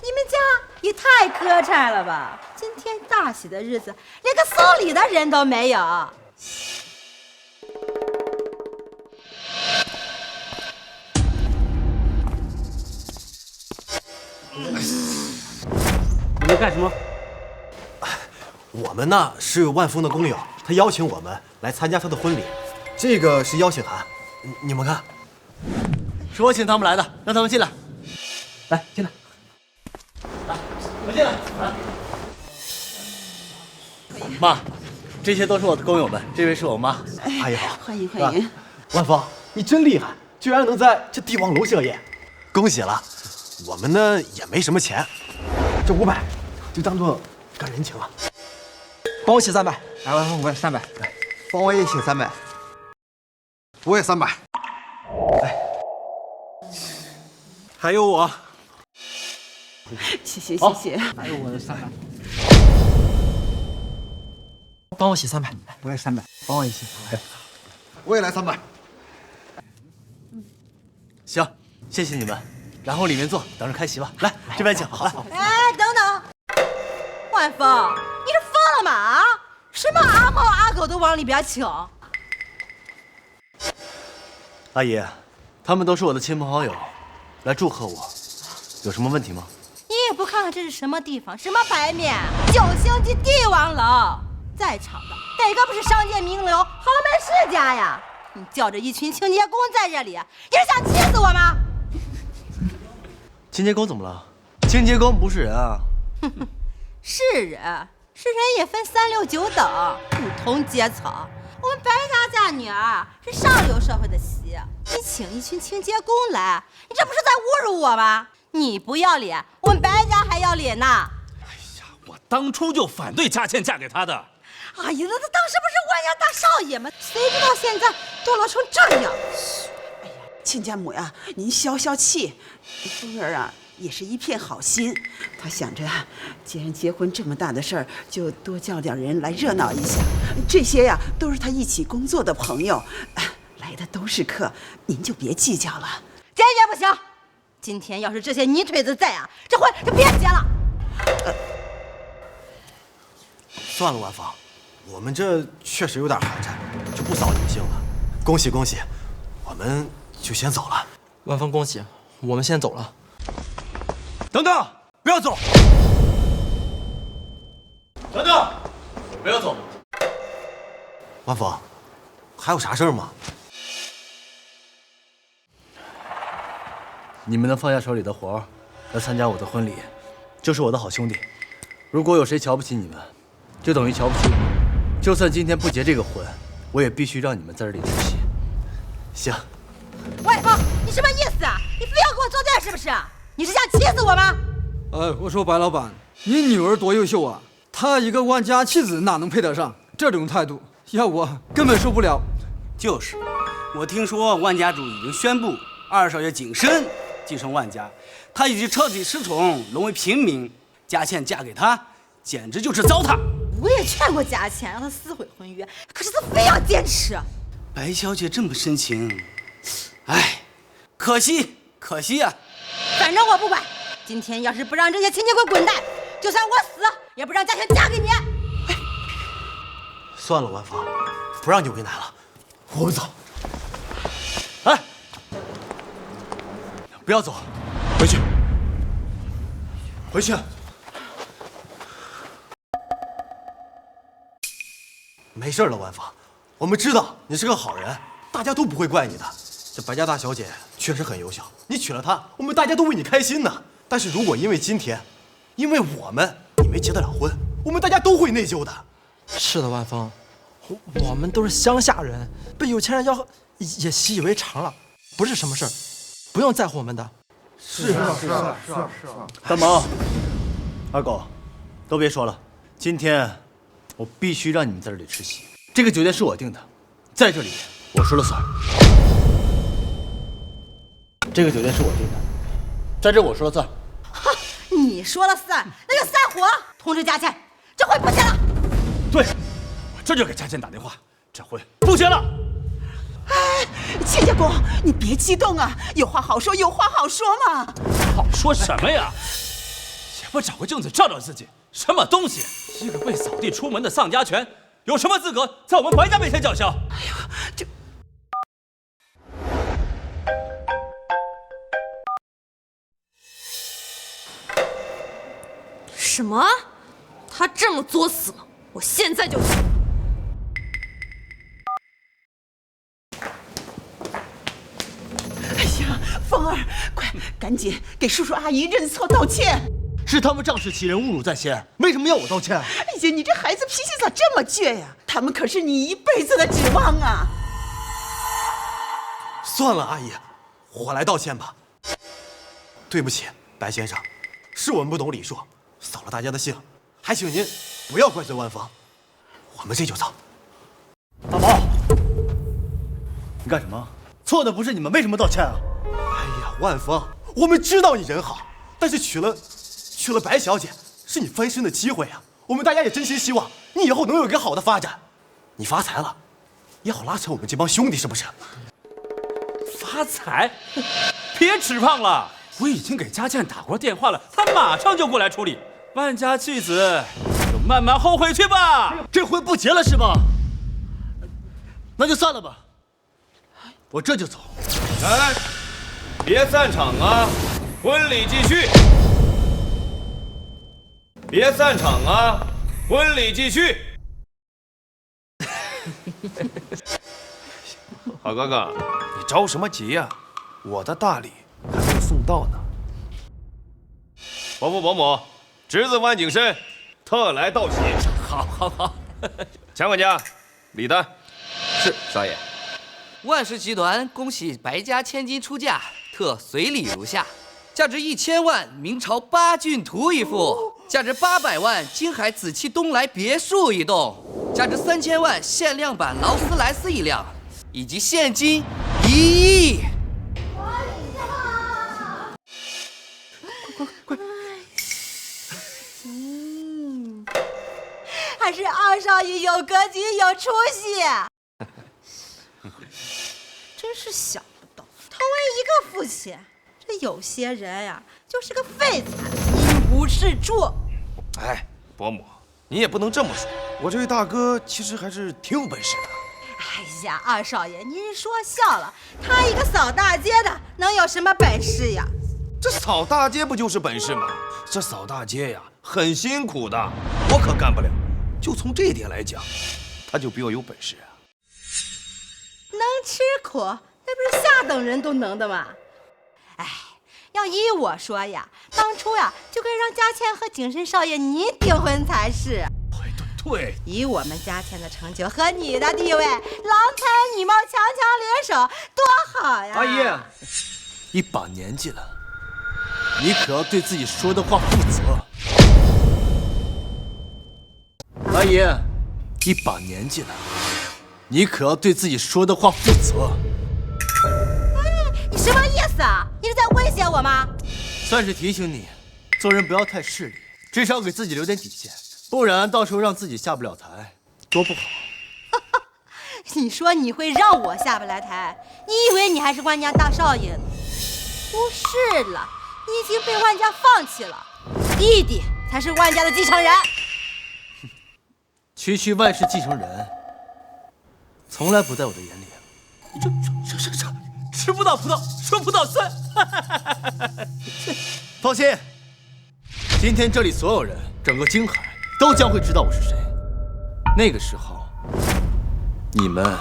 你们家也太磕碜了吧！今天大喜的日子，连个送礼的人都没有。你们干什么？我们呢是万峰的工友，他邀请我们来参加他的婚礼。这个是邀请函，你们看。是我请他们来的，让他们进来。来，进来。来，我进来。来。妈，这些都是我的工友们，这位是我妈。阿姨好，欢迎欢迎。万峰，你真厉害，居然能在这帝王楼设宴，恭喜了。我们呢也没什么钱，这500就当做干人情了。帮我写300，来，万峰，我也300，来，帮我也写300，我也300，来，还有我，谢谢谢谢，还有我的300，帮我写300，我也300，帮我也写，我也来300。行，谢谢你们。然后里面坐，等着开席吧。来，这边请。好。哎，等等，万峰，你是疯了吗？啊，什么阿猫阿狗都往里边请。阿姨，他们都是我的亲朋好友，来祝贺我，有什么问题吗？你也不看看这是什么地方，什么牌面？9星级帝王楼，在场的哪个不是商界名流、豪门世家呀？你叫着一群清洁工在这里，你是想气死我吗？清洁工怎么了？清洁工不是人啊！是人，是人也分3、6、9等，不同阶层。我们白家家女儿是上流社会的媳，你请一群清洁工来，你这不是在侮辱我吗？你不要脸，我们白家还要脸呢！哎呀，我当初就反对佳倩嫁给他的。哎呀，那他当时不是万家大少爷吗？谁知道现在堕落成这样？哎呀，亲家母呀，您消消气。风儿啊，也是一片好心，他想着，既然结婚这么大的事儿，就多叫点人来热闹一下。这些呀，都是他一起工作的朋友，来的都是客，您就别计较了。坚决不行！今天要是这些泥腿子在啊，这婚就别结了。算了，万芳，我们这确实有点寒碜，就不扫你们兴了。恭喜恭喜，我们就先走了。万峰，恭喜，我们先走了。等等，不要走！等等，不要走！万峰，还有啥事儿吗？你们能放下手里的活儿，来参加我的婚礼，就是我的好兄弟。如果有谁瞧不起你们，就等于瞧不起我。就算今天不结这个婚，我也必须让你们在这里出席。行。万峰，你什么意思啊？你非要给我作对是不是？你是想气死我吗？我说白老板，你女儿多优秀啊，她一个万家妻子哪能配得上？这种态度，要我根本受不了。就是，我听说万家主已经宣布2少爷景深继承万家，他已经彻底失宠，沦为平民。佳倩嫁给他，简直就是糟蹋。我也劝过佳倩让她撕毁婚约，可是她非要坚持。白小姐这么深情，哎，可惜呀。反正我不管，今天要是不让这些亲戚给我滚蛋，就算我死也不让佳倩嫁给你。算了，万芳，不让你为难了，我们走。哎，不要走，回去，回去。没事了，万芳，我们知道你是个好人，大家都不会怪你的。这白家大小姐确实很优秀，你娶了她，我们大家都为你开心呢。但是如果因为今天，因为我们你没结得了婚，我们大家都会内疚的。是的，万芳，我们都是乡下人，被有钱人吆喝也习以为常了，不是什么事儿，不用在乎我们的。是啊。三毛，二狗，都别说了，今天我必须让你们在这里吃席。这个酒店是我定的，在这里我说了算。这个酒店是我定的，在这我说了算。哈，你说了算，那就散伙。通知佳倩，这回不结了。对，我这就给佳倩打电话，这婚不结了。哎，亲家公，你别激动啊，有话好说，有话好说嘛。好说什么呀？也不找个正子照照自己，什么东西？一个被扫地出门的丧家犬，有什么资格在我们白家面前叫嚣？哎呀，这。什么？他这么作死吗？我现在就去。哎呀，凤儿，快赶紧给叔叔阿姨认错道歉。是他们仗势欺人，侮辱在先，为什么要我道歉？哎呀，你这孩子脾气咋这么倔呀？他们可是你一辈子的指望啊！算了，阿姨，我来道歉吧。对不起，白先生，是我们不懂礼数，扫了大家的兴，还请您不要怪罪万芳。我们这就走。大毛，你干什么？错的不是你们，为什么道歉啊？哎呀，万芳，我们知道你人好，但是娶了白小姐是你翻身的机会啊！我们大家也真心希望你以后能有一个好的发展。你发财了，也好拉扯我们这帮兄弟，是不是？发财？别吃胖了！我已经给佳倩打过电话了，她马上就过来处理。万家弃子，就慢慢后悔去吧。这婚不结了是吧？那就散了吧，我这就走。来，别散场啊，婚礼继续。别散场啊，婚礼继续。好哥哥，你着什么急呀？我的大礼还没有送到呢。伯父伯母，侄子万景深特来道喜。好。强管家，礼单。是少爷。万氏集团恭喜白家千金出嫁，特随礼如下：价值1000万明朝八骏图一副，价值800万金海紫气东来别墅一栋，价值3000万限量版劳斯莱斯一辆，以及现金1亿。快！还是二少爷有格局、有出息。真是想不到，他为一个父亲，这有些人呀，就是个废材，一无是处。哎，伯母，你也不能这么说。我这位大哥其实还是挺有本事的。哎呀，二少爷，您说笑了。他一个扫大街的，能有什么本事呀？这扫大街不就是本事吗？这扫大街呀，很辛苦的，我可干不了。就从这一点来讲，他就比我有本事啊。能吃苦，那不是下等人都能的吗？哎，要依我说呀，当初呀就该让佳倩和景深少爷您订婚才是。对，以我们佳倩的成就和你的地位，郎才女貌，强强联手，多好呀！阿姨，一把年纪了，你可要对自己说的话负责。阿姨，一把年纪了，你可要对自己说的话负责。哎，你什么意思啊？你是在威胁我吗？算是提醒你，做人不要太势利，至少给自己留点底线，不然到时候让自己下不了台，多不好。你说你会让我下不来台？你以为你还是万家大少爷呢？不是了，你已经被万家放弃了，弟弟才是万家的继承人。区万氏继承人，从来不在我的眼里。吃不到葡萄说葡萄酸。放心，今天这里所有人，整个京海都将会知道我是谁。那个时候，你们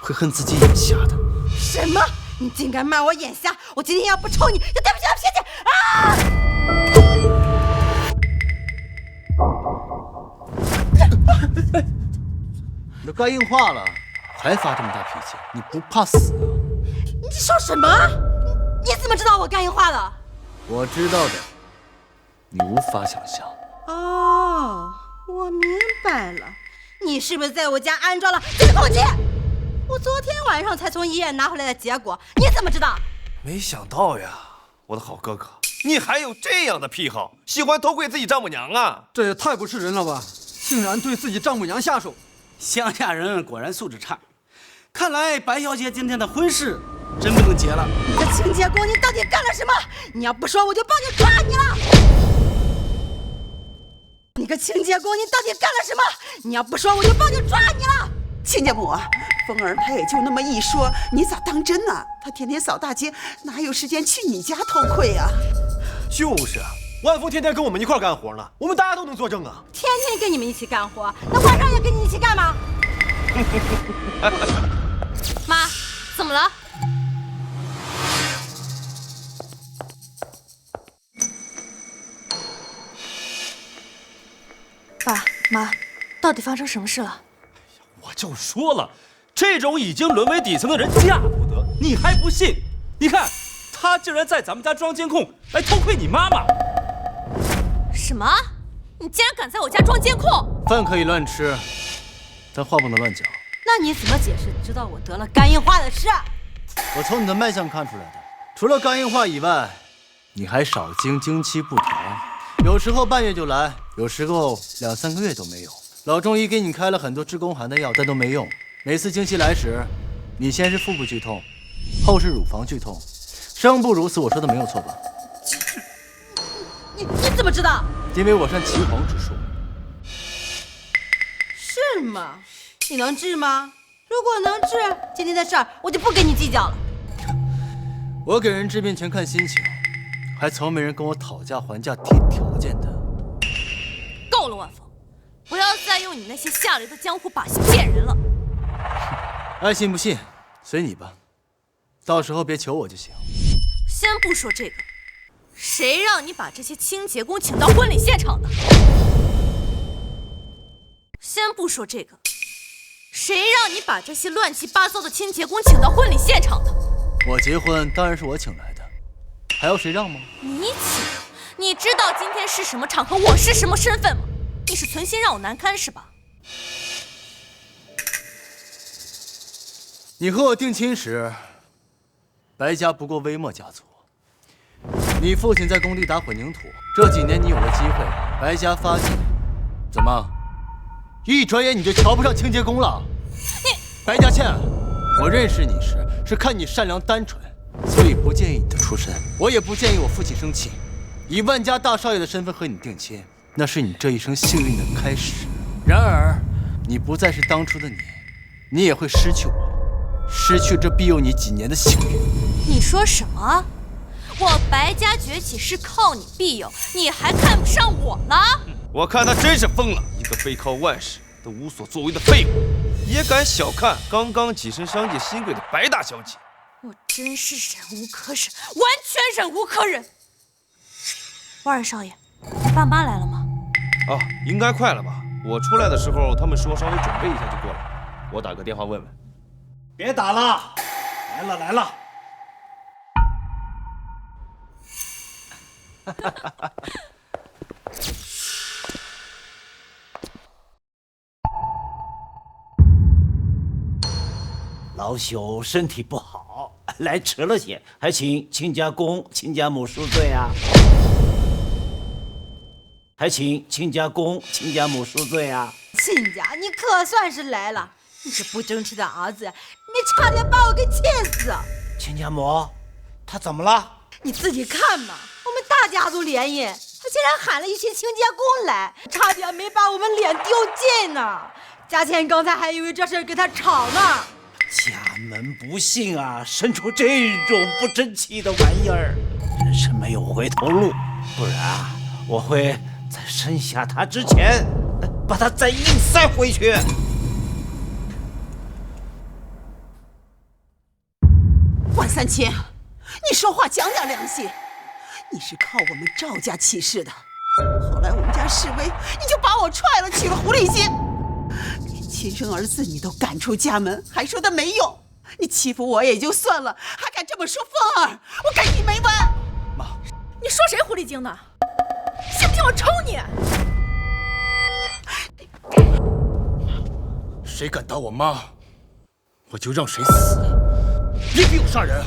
会恨自己眼瞎的。什么？你竟敢骂我眼瞎！我今天要不抽你，就对不起我脾气啊！你都该硬化了，还发这么大脾气，你不怕死啊？你说什么？你怎么知道我肝硬化了？我知道的，你无法想象。哦，我明白了，你是不是在我家安装了监控器？我昨天晚上才从医院拿回来的结果，你怎么知道？没想到呀，我的好哥哥，你还有这样的癖好，喜欢偷窥自己丈母娘啊！这也太不是人了吧！竟然对自己丈母娘下手。乡下人果然素质差，看来白小姐今天的婚事真不能结了。你个清洁工，你到底干了什么？你要不说，我就帮你抓你了！你个清洁工，你到底干了什么？你要不说，我就帮你抓你了！亲家母，风儿他也就那么一说，你咋当真呢？他天天扫大街，哪有时间去你家偷窥啊？就是，万福天天跟我们一块干活呢，我们大家都能作证啊。天天跟你们一起干活，那晚上也跟你一起干吗？妈，怎么了？爸妈，到底发生什么事了？我就说了，这种已经沦为底层的人嫁不得，你还不信？你看，他竟然在咱们家装监控来偷窥你妈妈。什么？你竟然敢在我家装监控？饭可以乱吃，但话不能乱讲。那你怎么解释知道我得了肝硬化的事？我从你的脉象看出来的，除了肝硬化以外，你还少经，经期不调，有时候半月就来，有时候2、3个月都没有。老中医给你开了很多治宫寒的药，但都没用。每次经期来时，你先是腹部剧痛，后是乳房剧痛，生不如死，我说的没有错吧？你怎么知道？因为我善岐黄之术。是吗？你能治吗？如果能治，今天的事儿我就不跟你计较了。我给人治病全看心情，还从没人跟我讨价还价提条件的。够了，万峰，不要再用你那些下流的江湖把戏骗人了。爱信不信，随你吧，到时候别求我就行。先不说这个，谁让你把这些清洁工请到婚礼现场的？先不说这个，谁让你把这些乱七八糟的清洁工请到婚礼现场的？我结婚当然是我请来的，还要谁让吗？你请？你知道今天是什么场合，我是什么身份吗？你是存心让我难堪是吧？你和我定亲时，白家不过微末家族。你父亲在工地打混凝土，这几年你有了机会，白家发迹，怎么，一转眼你就瞧不上清洁工了？白家倩，我认识你时是看你善良单纯，所以不介意你的出身，我也不建议我父亲生气。以万家大少爷的身份和你定亲，那是你这一生幸运的开始。然而，你不再是当初的你，你也会失去我，失去这庇佑你几年的幸运。你说什么？我白家崛起是靠你庇佑，你还看不上我了？我看他真是疯了，一个背靠万氏都无所作为的废物，也敢小看刚刚跻身商界新贵的白大小姐。我真是忍无可忍，完全忍无可忍。万二少爷，你爸妈来了吗？啊，应该快了吧？我出来的时候，他们说稍微准备一下就过来。我打个电话问问。别打了，来了来了。老朽身体不好，来迟了些，还请亲家公、亲家母恕罪啊。还请亲家公、亲家母恕罪啊！亲家，你可算是来了！你这不争气的儿子，你差点把我给气死！亲家母，他怎么了？你自己看嘛，我们大家族联姻，他竟然喊了一群亲家公来，差点没把我们脸丢尽呢！嘉倩刚才还以为这事跟他吵呢。家门不幸啊，生出这种不争气的玩意儿，真是没有回头路。不然我会在生下他之前，把他再硬塞回去。万三千，你说话讲讲良心，你是靠我们赵家起事的，后来我们家示威，你就把我踹了，娶了狐狸精，连亲生儿子你都赶出家门，还说他没用。你欺负我也就算了，还敢这么说凤儿，我跟你没完！妈，你说谁狐狸精呢？信不信我抽你？谁敢打我妈，我就让谁死！别逼我杀人！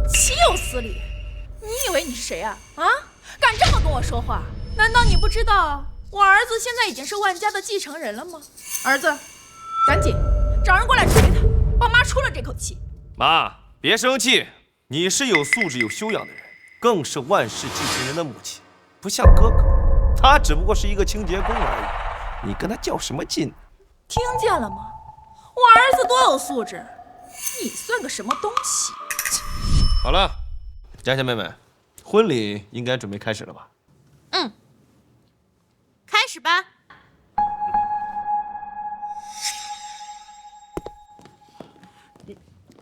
岂有此理！你以为你是谁啊？啊，敢这么跟我说话？难道你不知道我儿子现在已经是万家的继承人了吗？儿子，赶紧找人过来处理他，帮妈出了这口气。妈，别生气，你是有素质、有修养的人，更是万世继承人的母亲，不像哥哥，他只不过是一个清洁工而已，你跟他较什么劲？听见了吗？我儿子多有素质，你算个什么东西？好了，佳倩妹妹，婚礼应该准备开始了吧？嗯，开始吧。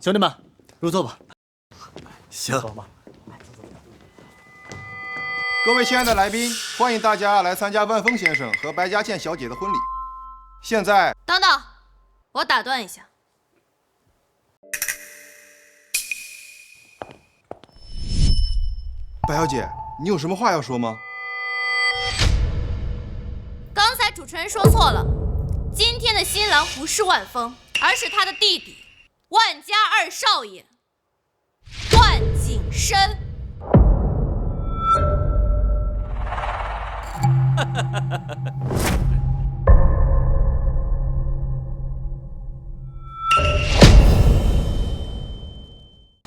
兄弟们，入座吧。行。各位亲爱的来宾，欢迎大家来参加万峰先生和白嘉倩小姐的婚礼。现在，等等，我打断一下。白小姐，你有什么话要说吗？刚才主持人说错了，今天的新郎不是万峰，而是他的弟弟，万家二少爷万景深。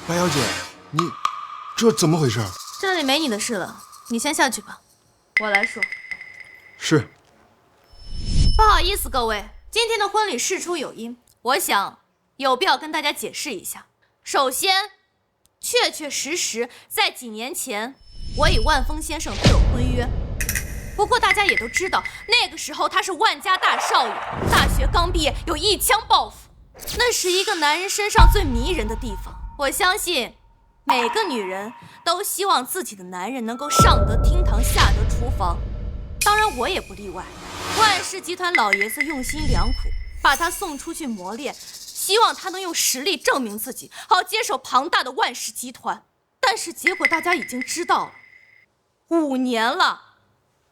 白小姐，你这怎么回事？这里没你的事了，你先下去吧，我来说。是。不好意思，各位，今天的婚礼事出有因，我想有必要跟大家解释一下。首先，确确实实在几年前，我与万峰先生都有婚约。不过大家也都知道，那个时候他是万家大少爷，大学刚毕业，有一腔抱负，那是一个男人身上最迷人的地方。我相信每个女人都希望自己的男人能够上得厅堂，下得厨房，当然我也不例外。万氏集团老爷子用心良苦，把他送出去磨练，希望他能用实力证明自己，好接手庞大的万氏集团。但是结果大家已经知道了，5年了，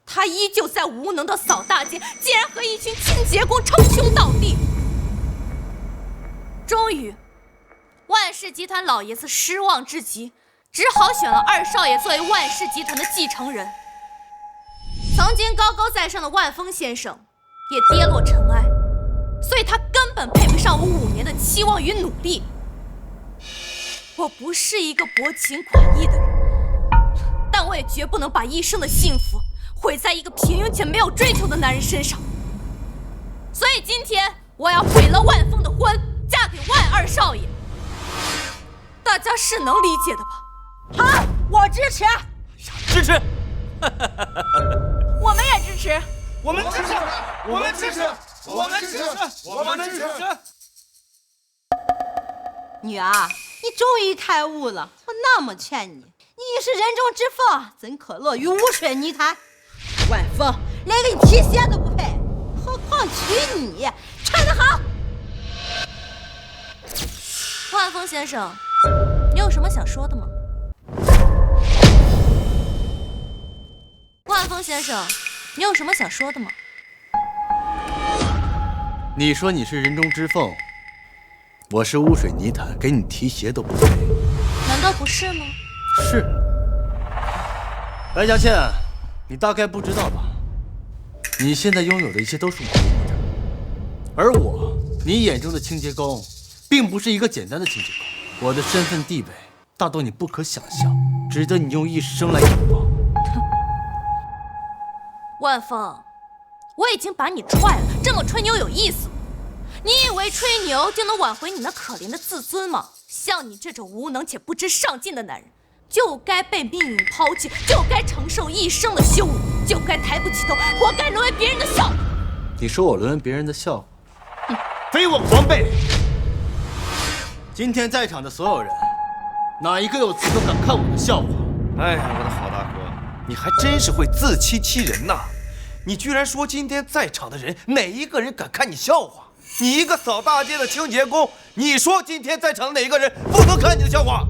他依旧在无能的扫大街，竟然和一群清洁工称兄道弟。终于，万氏集团老爷子失望至极，只好选了二少爷作为万氏集团的继承人。曾经高高在上的万峰先生也跌落尘埃，所以他根本配不上我5年的期望与努力。我不是一个薄情寡义的人，但我也绝不能把一生的幸福毁在一个平庸且没有追求的男人身上。所以今天我要毁了万峰的婚，嫁给万二少爷。大家是能理解的吧？好，我支持。支持。我们也支持。我们支持。我们支持。我们支持。我们支持。女儿，你终于开悟了。我那么劝你，你是人中之凤，怎可落于污水泥潭？万峰连个你提鞋都不配，何况娶你？穿得好。万峰先生，你有什么想说的吗？万峰先生，你有什么想说的吗？你说你是人中之凤，我是污水泥潭，给你提鞋都不配。难道不是吗？是。白嘉倩，你大概不知道吧？你现在拥有的一切都是我给你的，而我，你眼中的清洁工，并不是一个简单的清洁工。我的身份地位大到你不可想象，值得你用一生来仰望。万峰，我已经把你踹了，这么吹牛有意思吗？你以为吹牛就能挽回你那可怜的自尊吗？像你这种无能且不知上进的男人，就该被命运抛弃，就该承受一生的羞辱，就该抬不起头，活该沦为别人的笑话。你说我沦为别人的笑话？非我狂悖！今天在场的所有人，哪一个有资格敢看我的笑话？哎呀，我的好大哥，你还真是会自欺欺人呐！你居然说今天在场的人哪一个人敢看你笑话？你一个扫大街的清洁工，你说今天在场的哪一个人不能看你的笑话？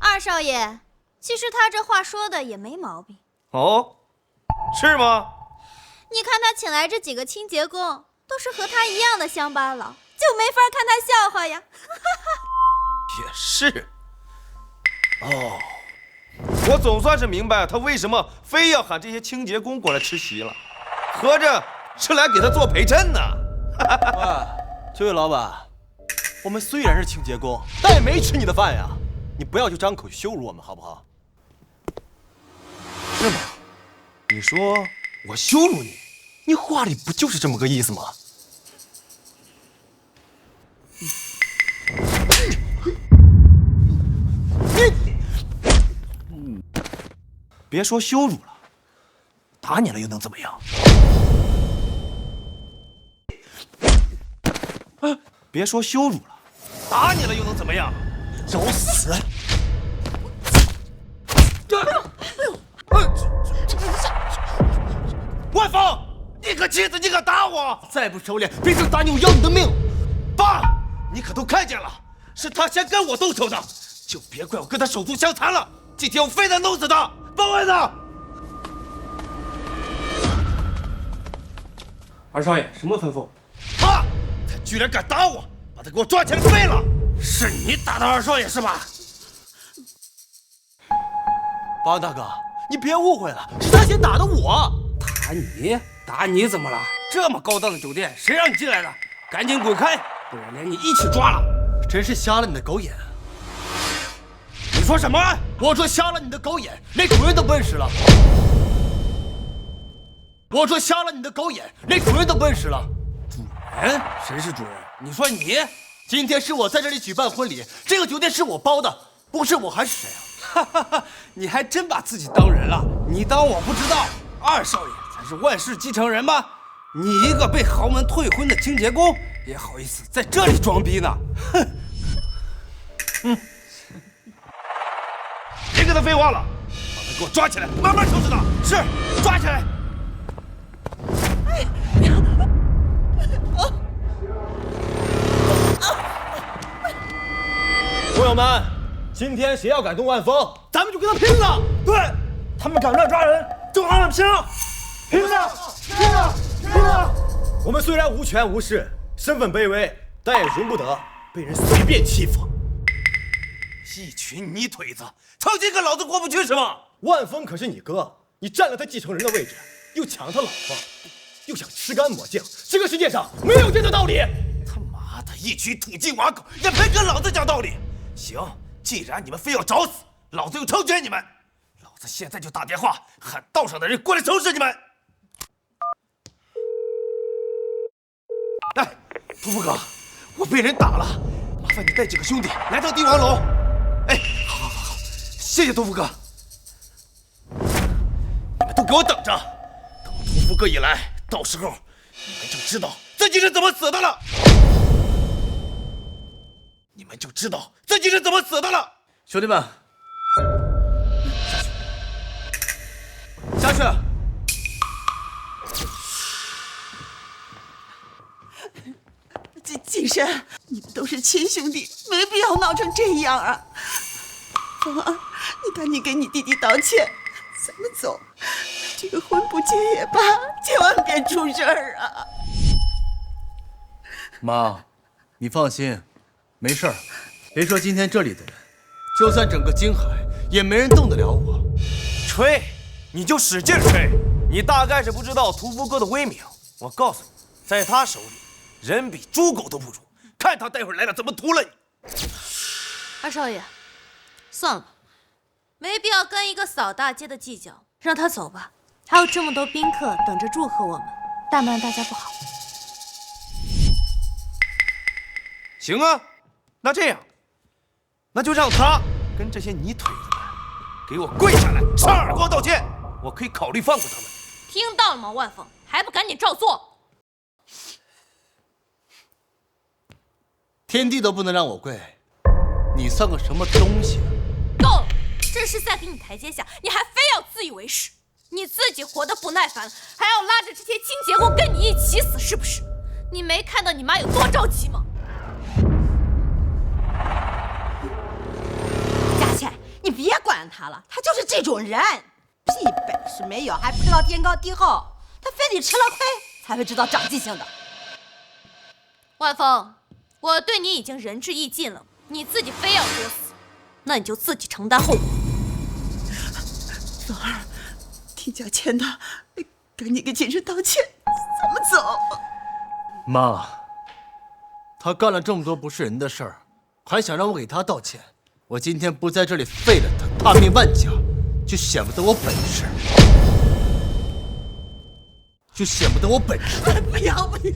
二少爷，其实他这话说的也没毛病。哦，是吗？你看他请来这几个清洁工，都是和他一样的乡巴佬，就没法看他笑话呀。也是。哦，我总算是明白他为什么非要喊这些清洁工过来吃席了，合着是来给他做陪衬呢。喂，这位老板，我们虽然是清洁工，但也没吃你的饭呀。你不要就张口羞辱我们，好不好？是吗？你说我羞辱你？你话里不就是这么个意思吗？别说羞辱了，打你了又能怎么样？别说羞辱了，打你了又能怎么样？找死！万峰，你个妻子，你敢打我！再不收敛，别说打你，我要你的命！爸，你可都看见了，是他先跟我动手的，就别怪我跟他手足相残了。今天我非得弄死他！报案呢！二少爷，什么吩咐？他居然敢打我，把他给我抓起来废了！是你打的二少爷是吧？保安大哥，你别误会了，是他先打的我。打你怎么了？这么高档的酒店，谁让你进来的？赶紧滚开，不然连你一起抓了！真是瞎了你的狗眼！你说什么？我说瞎了你的狗眼，连主人都不认识了。我说瞎了你的狗眼，连主人都不认识了。主人？谁是主人？你说你？今天是我在这里举办婚礼，这个酒店是我包的，不是我还是谁啊？哈哈哈！你还真把自己当人了？你当我不知道？二少爷才是万世继承人吗？你一个被豪门退婚的清洁工，也好意思在这里装逼呢？哼！别跟他废话了，把他给我抓起来，慢慢收拾他。是，抓起来。朋友们，今天谁要敢动万峰，咱们就跟他拼了！对，他们敢乱抓人，就和他们拼了！拼了！拼了！拼了！我们虽然无权无势，身份卑微，但也容不得被人随便欺负。一群泥腿子，曾经跟老子过不去是吗？万峰可是你哥，你占了他继承人的位置，又抢他老婆，又想吃干抹净，这个世界上没有这个道理。他妈的，一群土鸡瓦狗，也配跟老子讲道理？行，既然你们非要找死，老子就成全你们。老子现在就打电话喊道上的人过来收拾你们。哎，屠夫哥，我被人打了，麻烦你带几个兄弟来到帝王楼。哎，好，谢谢屠夫哥。你们都给我等着，等屠夫哥一来，到时候你们就知道自己是怎么死的了。你们就知道自己是怎么死的了。兄弟们，下去！景深，你们都是亲兄弟，没必要闹成这样啊！凤儿，你赶紧给你弟弟道歉，咱们走，这个婚不结也罢，千万别出事儿啊！妈，你放心，没事儿。别说今天这里的人，就算整个京海，也没人动得了我。吹，你就使劲吹。你大概是不知道屠夫哥的威名。我告诉你，在他手里，人比猪狗都不如。看他待会儿来了怎么屠了你！二少爷，算了，没必要跟一个扫大街的计较，让他走吧。还有这么多宾客等着祝贺我们，怠慢大家不好。行啊，那这样，那就让他跟这些泥腿子们给我跪下来，扇耳光道歉，我可以考虑放过他们。听到了吗，万凤？还不赶紧照做！天地都不能让我跪，你算个什么东西？够了，这是在给你台阶下，你还非要自以为是。你自己活得不耐烦，还要拉着这些清洁工跟你一起死，是不是？你没看到你妈有多着急吗？佳倩，你别管他了，他就是这种人，屁本事没有，还不知道天高地厚。他非得吃了亏才会知道长记性的。万峰，我对你已经仁至义尽了，你自己非要作死，那你就自己承担后果。凤儿，听佳倩的，赶紧给锦生道歉，咱们走。妈，他干了这么多不是人的事儿，还想让我给他道歉？我今天不在这里废了他，大灭万家，就显不得我本事。就显不得我本事。不要不要！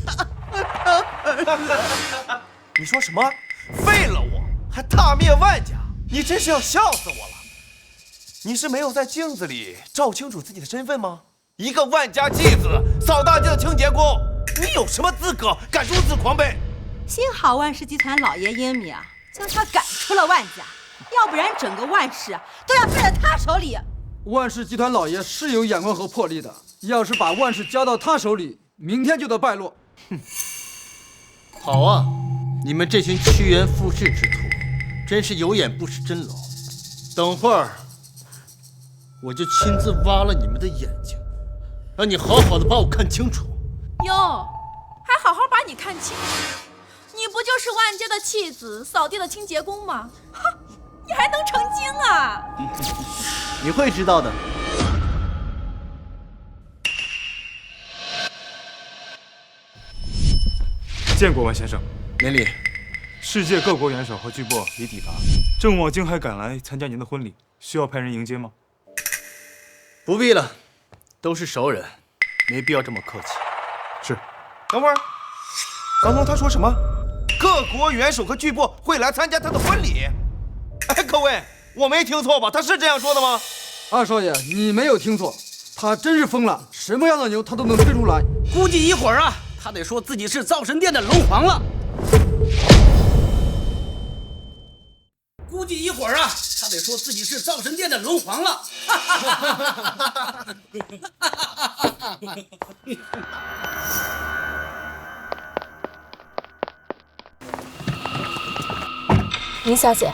你说什么？废了我，还大灭万家？你真是要笑死我了！你是没有在镜子里照清楚自己的身份吗？一个万家继子，扫大街的清洁工，你有什么资格敢如此狂悖？幸好万氏集团老爷英明啊，将他赶出了万家，要不然整个万氏都要废在他手里。万氏集团老爷是有眼光和魄力的，要是把万氏交到他手里，明天就得败落。哼，好啊，你们这群趋炎附势之徒，真是有眼不识真龙。等会儿我就亲自挖了你们的眼睛，让你好好的把我看清楚。哟，还好好把你看清楚，你不就是万家的弃子，扫地的清洁工吗？哼，你还能成精啊？你会知道的。见过万先生。免礼。世界各国元首和巨擘已抵达，正往京海赶来参加您的婚礼，需要派人迎接吗？不必了，都是熟人，没必要这么客气。是。等会儿，刚刚他说什么？各国元首和巨擘会来参加他的婚礼？哎，各位，我没听错吧？他是这样说的吗？二少爷，你没有听错，他真是疯了，什么样的牛他都能吹出来。估计一会儿啊，他得说自己是灶神殿的龙皇了。估计一会儿啊，他得说自己是灶神殿的龙皇了。宁小姐，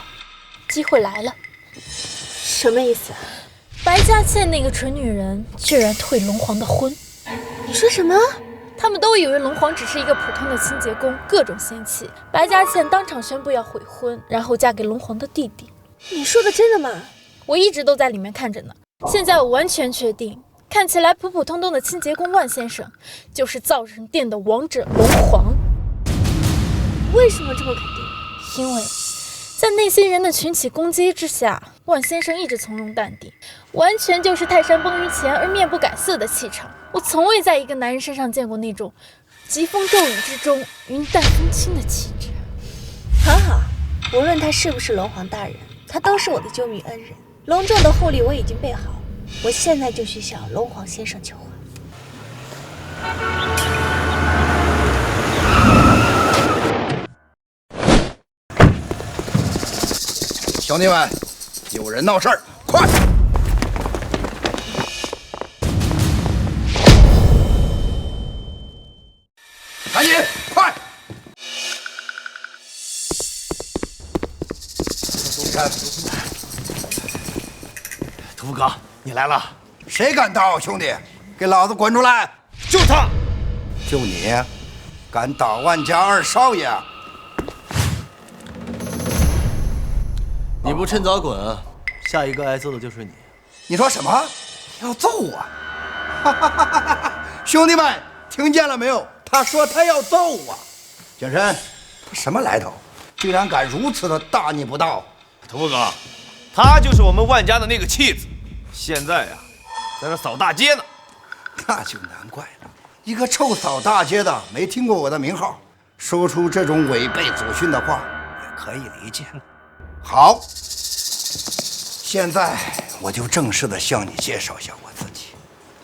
机会来了。什么意思？白嘉倩那个蠢女人居然退龙皇的婚。你说什么？他们都以为龙皇只是一个普通的清洁工，各种嫌弃。白嘉倩当场宣布要悔婚，然后嫁给龙皇的弟弟。你说的真的吗？我一直都在里面看着呢。现在我完全确定，看起来普普通通的清洁工万先生，就是灶神殿的王者龙皇。为什么这么肯定？因为在那些人的群起攻击之下，万先生一直从容淡定，完全就是泰山崩于前而面不改色的气场。我从未在一个男人身上见过那种疾风骤雨之中云淡风轻的气质。很好，无论他是不是龙皇大人，他都是我的救命恩人。隆重的厚礼我已经备好，我现在就去向龙皇先生求婚。兄弟们，有人闹事儿，快！赶紧，快！屠夫哥，你来了。谁敢打我兄弟？给老子滚出来！就他，就你，敢打万家二少爷？你不趁早滚，下一个挨揍的就是你。你说什么？要揍我？兄弟们，听见了没有？他说他要揍我。景深，他什么来头？竟然敢如此的大逆不道！屠夫哥，他就是我们万家的那个弃子，现在呀，在那扫大街呢。那就难怪了，一个臭扫大街的，没听过我的名号，说出这种违背祖训的话，也可以理解。好，现在我就正式的向你介绍一下我自己。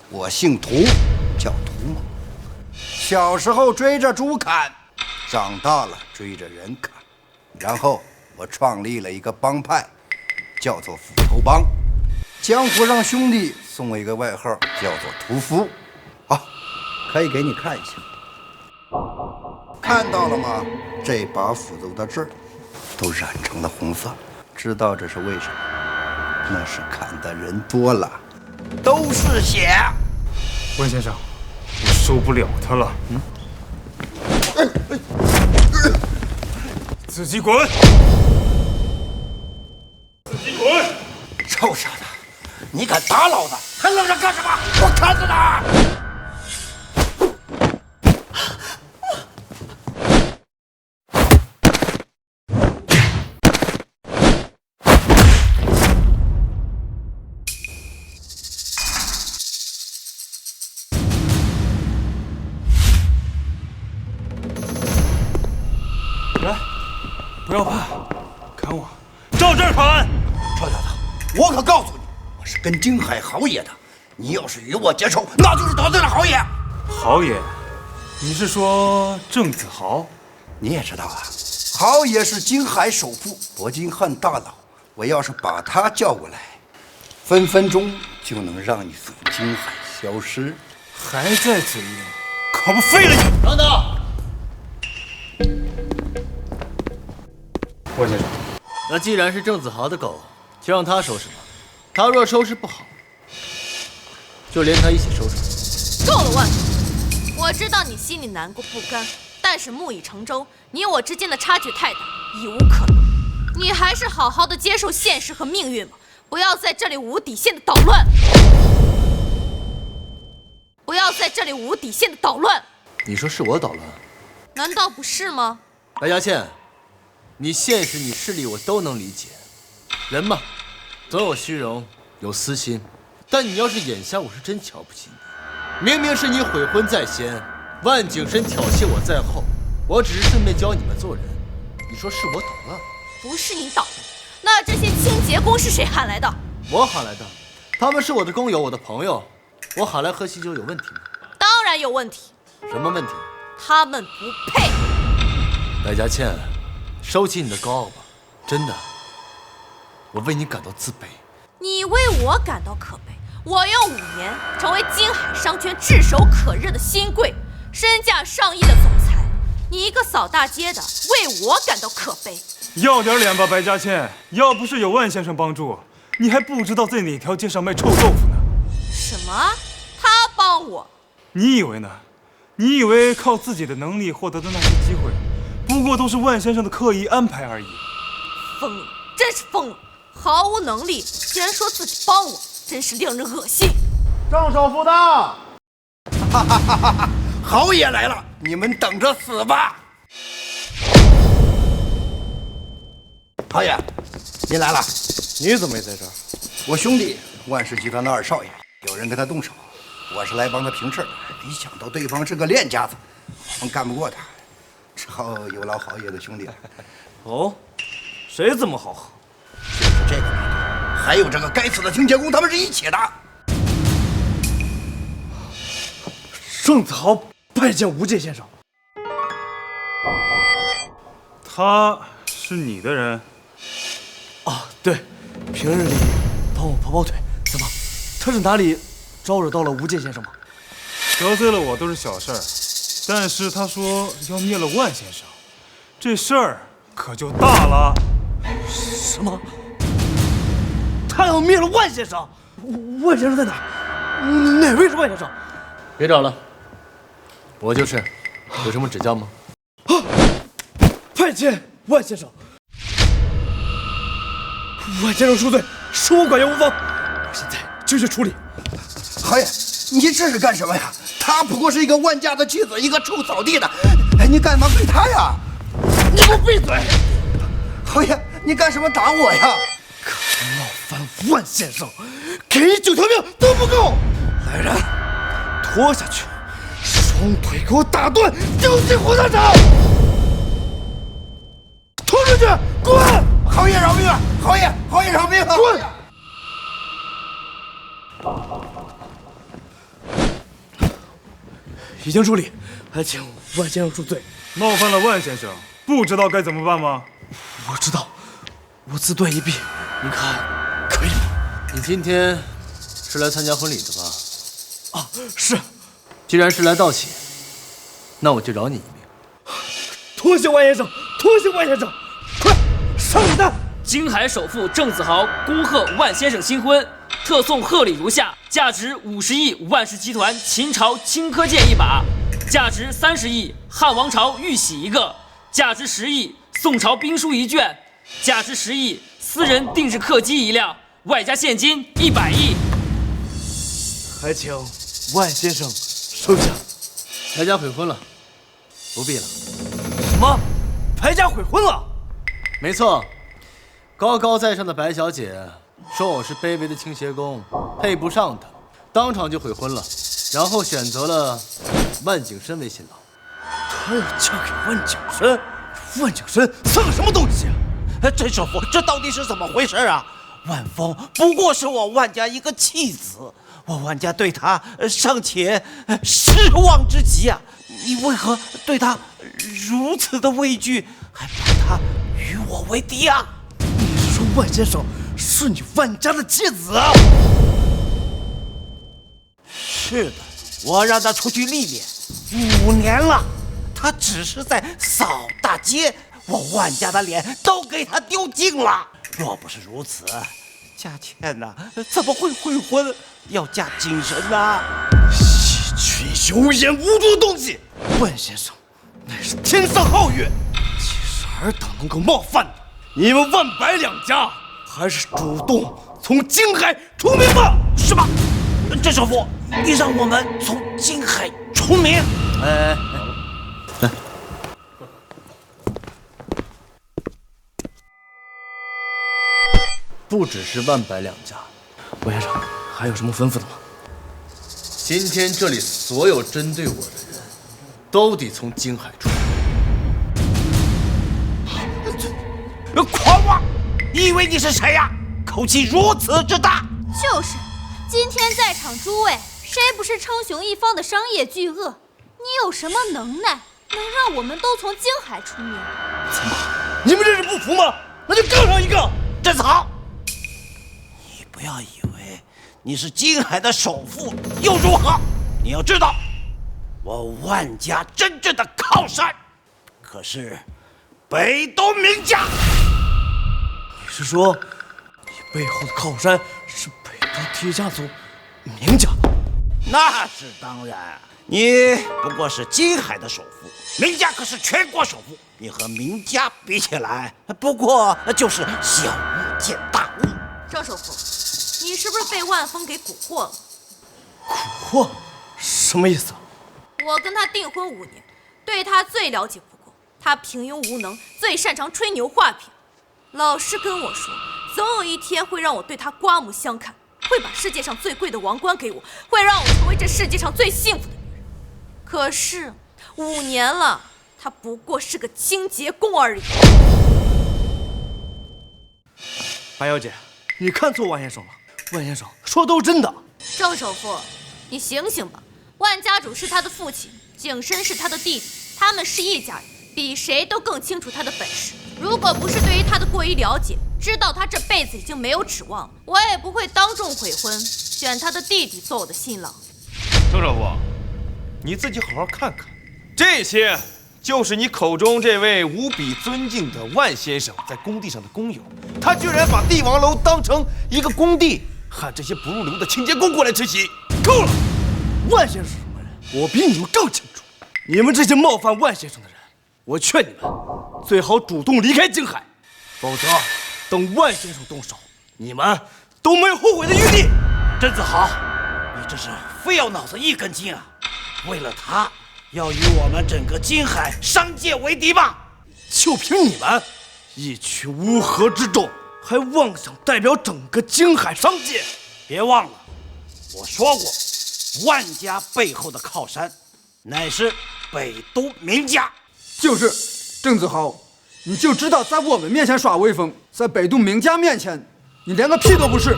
我姓涂，叫涂某。小时候追着猪砍，长大了追着人砍，然后我创立了一个帮派，叫做斧头帮。江湖上兄弟送我一个外号，叫做屠夫。好，可以给你看一下。看到了吗？这把斧头的刃都染成了红色，知道这是为什么？那是砍的人多了，都是血。温先生，我受不了他了。自己滚！自己滚！臭小子，你敢打老子，还愣着干什么？我砍死他！不要怕，砍我，照这儿砍！臭小子，我可告诉你，我是跟京海豪爷的，你要是与我结仇，那就是得罪了豪爷。豪爷，你是说郑子豪？你也知道啊，豪爷是京海首富伯金汉大佬，我要是把他叫过来，分分钟就能让你从京海消失。还在嘴硬，可不废了你！等等。温先生，那既然是郑子豪的狗，就让他收拾吧。他若收拾不好，就连他一起收拾。够了，万总！我知道你心里难过不甘，但是木已成舟，你我之间的差距太大，已无可能。你还是好好的接受现实和命运吧，不要在这里无底线的捣乱。不要在这里无底线的捣乱。你说是我捣乱？难道不是吗？白嘉倩。你现实，你势力，我都能理解。人嘛，总有虚荣，有私心。但你要是眼下，我是真瞧不起你。明明是你悔婚在先，万景深挑衅我在后，我只是顺便教你们做人。你说是我捣乱？不是你捣乱，那这些清洁工是谁喊来的？我喊来的，他们是我的工友，我的朋友。我喊来喝喜酒有问题吗？当然有问题。什么问题？他们不配。白嘉倩。收起你的高傲吧，真的，我为你感到自卑。你为我感到可悲。我用5年成为京海商圈炙手可热的新贵，身价上亿的总裁，你一个扫大街的为我感到可悲。要点脸吧，白嘉倩！要不是有万先生帮助，你还不知道在哪条街上卖臭豆腐呢。什么？他帮我？你以为呢？你以为靠自己的能力获得的那些机会？不过都是万先生的刻意安排而已。疯了，真是疯了！毫无能力，竟然说自己帮我，真是令人恶心。正手扶刀！哈哈哈哈！豪爷来了，你们等着死吧！豪爷，您来了。你怎么也在这儿？我兄弟万氏集团的2少爷，有人跟他动手，我是来帮他平事的。没想到对方是个练家子，我们干不过他。只好有劳豪爷的兄弟了。哦，谁这么好喝？就是这个丫头，还有这个该死的清洁工，他们是一起的。郑子豪拜见吴界先生。他是你的人？啊，对，平日里帮我跑跑腿。怎么，他是哪里招惹到了吴界先生吗？得罪了我都是小事儿。但是他说要灭了万先生，这事儿可就大了。什么？他要灭了万先生？万先生在哪？哪位是万先生？别找了，我就是。有什么指教吗？啊！拜见万先生。万先生恕罪，恕我管giáo无方。我现在就去处理。侯爷，你这是干什么呀？她不过是一个万家的妻子，一个臭扫地的，哎，你干嘛对她呀？你给我闭嘴！侯爷，你干什么打我呀？冒犯万先生，给你9条命都不够。来人，拖下去，双腿给我打断，丢进火葬场！拖出去，滚！侯爷饶命啊！侯爷饶命啊！滚！已经处理，还请万先生恕罪。冒犯了万先生，不知道该怎么办吗？我知道，我自断一臂，您看可以吗？你今天是来参加婚礼的吧？啊，是。既然是来道喜，那我就饶你一命。多谢万先生，多谢万先生，快上礼单！京海首富郑子豪恭贺万先生新婚，特送贺礼如下：价值50亿万氏集团秦朝青稞剑1把，价值30亿汉王朝玉玺1个，价值10亿宋朝兵书1卷，价值10亿私人定制客机1辆，外加现金100亿。还请万先生收下。白家悔婚了，不必了。什么？白家悔婚了？没错，高高在上的白小姐说我是卑微的清洁工，配不上她，当场就悔婚了，然后选择了万景深为新郎。她要嫁给万景深？万景深算个什么东西啊？郑首富，这到底是怎么回事啊？万峰不过是我万家一个弃子，我万家对他尚且失望之极啊！你为何对他如此的畏惧，还把他与我为敌啊？你是说万先生是你万家的妻子啊？是的，我让他出去历练5年了，他只是在扫大街，我万家的脸都给他丢尽了。若不是如此，佳倩呐，怎么会悔婚要嫁景深呐？细菌有眼无珠的东西！万先生乃是天上皓月，既是尔等能够冒犯你们万白两家，还是主动从京海出名吧？是吧？郑首富，你让我们从京海出名？来，不只是万白两家，万先生还有什么吩咐的吗？今天这里所有针对我的人，都得从京海出。狂妄！你以为你是谁呀？口气如此之大！就是，今天在场诸位，谁不是称雄一方的商业巨鳄？你有什么能耐，能让我们都从京海出名？怎么，你们这是不服吗？那就杠上一杠！郑子豪，你不要以为你是京海的首富又如何？你要知道，我万家真正的靠山可是北都名家。你是说，你背后的靠山是北都铁家族名家？那是当然，你不过是京海的首富，名家可是全国首富。你和名家比起来，不过就是小巫见大巫。郑首富，你是不是被万峰给蛊惑了？蛊惑？什么意思？我跟他订婚5年，对他最了解不过。他平庸无能，最擅长吹牛画饼。老师跟我说，总有一天会让我对他刮目相看，会把世界上最贵的王冠给我，会让我成为这世界上最幸福的女人。可是5年了，他不过是个清洁工而已。白小姐，你看错万先生了。万先生说的都是真的。郑首富，你醒醒吧！万家主是他的父亲，景深是他的弟弟，他们是一家人，比谁都更清楚他的本事。如果不是对于他的过于了解，知道他这辈子已经没有指望了，我也不会当众悔婚，选他的弟弟做我的新郎。郑首富，你自己好好看看，这些就是你口中这位无比尊敬的万先生在工地上的工友，他居然把帝王楼当成一个工地，喊这些不入流的清洁工过来吃席。够了！万先生是什么人，我比你们更清楚。你们这些冒犯万先生的人，我劝你们最好主动离开京海，否则等万先生动手，你们都没有后悔的余地。甄子豪，你这是非要脑子一根筋啊？为了他，要与我们整个金海商界为敌吧？就凭你们，一群乌合之众，还妄想代表整个金海商界？别忘了，我说过，万家背后的靠山，乃是北都名家。就是，郑子豪，你就知道在我们面前耍威风，在北都名家面前，你连个屁都不是。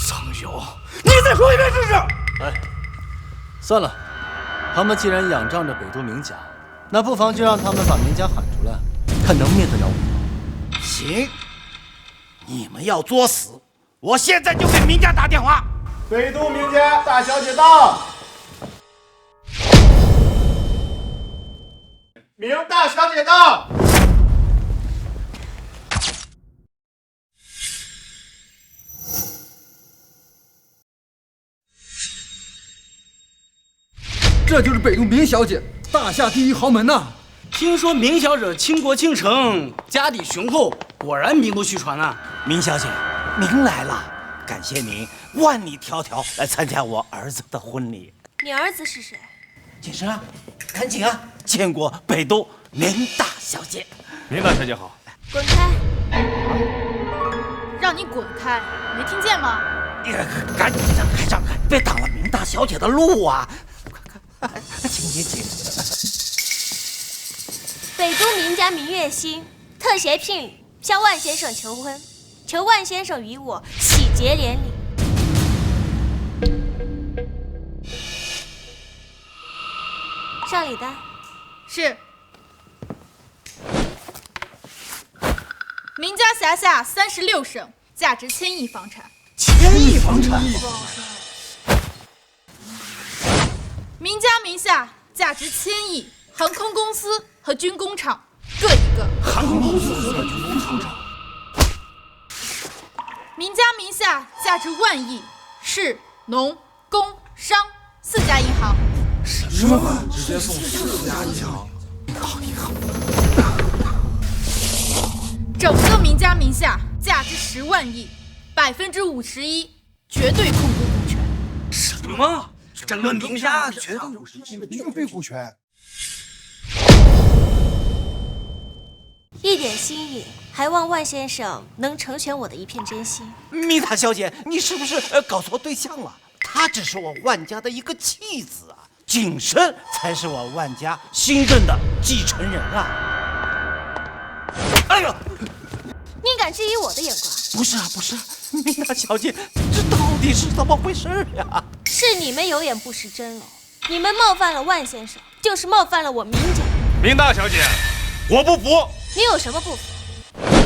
苍友，你再说一遍试试！哎，算了，他们既然仰仗着北都名家，那不妨就让他们把名家喊出来，看能灭得了我。行，你们要作死，我现在就给名家打电话。北都名家大小姐到，名大小姐到。这就是北都明小姐，大夏第一豪门呐！听说明小姐倾国倾城，家底雄厚，果然名不虚传啊！明小姐，您来了，感谢您万里迢迢来参加我儿子的婚礼。你儿子是谁？锦生啊，赶紧啊！见过北都明大小姐。明大小姐好。滚开！让你滚开，没听见吗？赶紧让开让开，别挡了明大小姐的路啊！请。北都名家明月心特携聘礼向万先生求婚，求万先生与我喜结连理。上礼单。是。名家辖下36省，价值1000亿房产。1000亿房产。名家名下价值1000亿航空公司和军工厂各一个。航空公司和军工厂。名家名下价值1万亿市、农、工、商4家银行。什么？直接送4家银行？整个名家名下价值10万亿，51%绝对控股股权。什么？整个名家绝对股权？一点心意，还望万先生能成全我的一片真心。明大小姐，你是不是搞错对象了？她只是我万家的一个弃子啊，景深才是我万家新任的继承人啊！哎呦，你敢质疑我的眼光？不是啊，明大小姐，这到底是怎么回事呀？是你们有眼不识真龙，你们冒犯了万先生，就是冒犯了我明家。明大小姐，我不服。你有什么不服？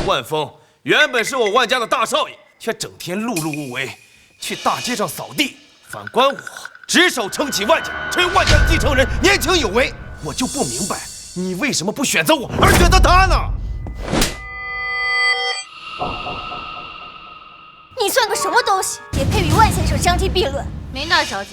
万峰原本是我万家的大少爷，却整天碌碌无为，去大街上扫地，反观我只手撑起万家，成为万家的继承人，年轻有为。我就不明白，你为什么不选择我，而选择他呢？你算个什么东西，也配与万先生相提并论？明大小姐，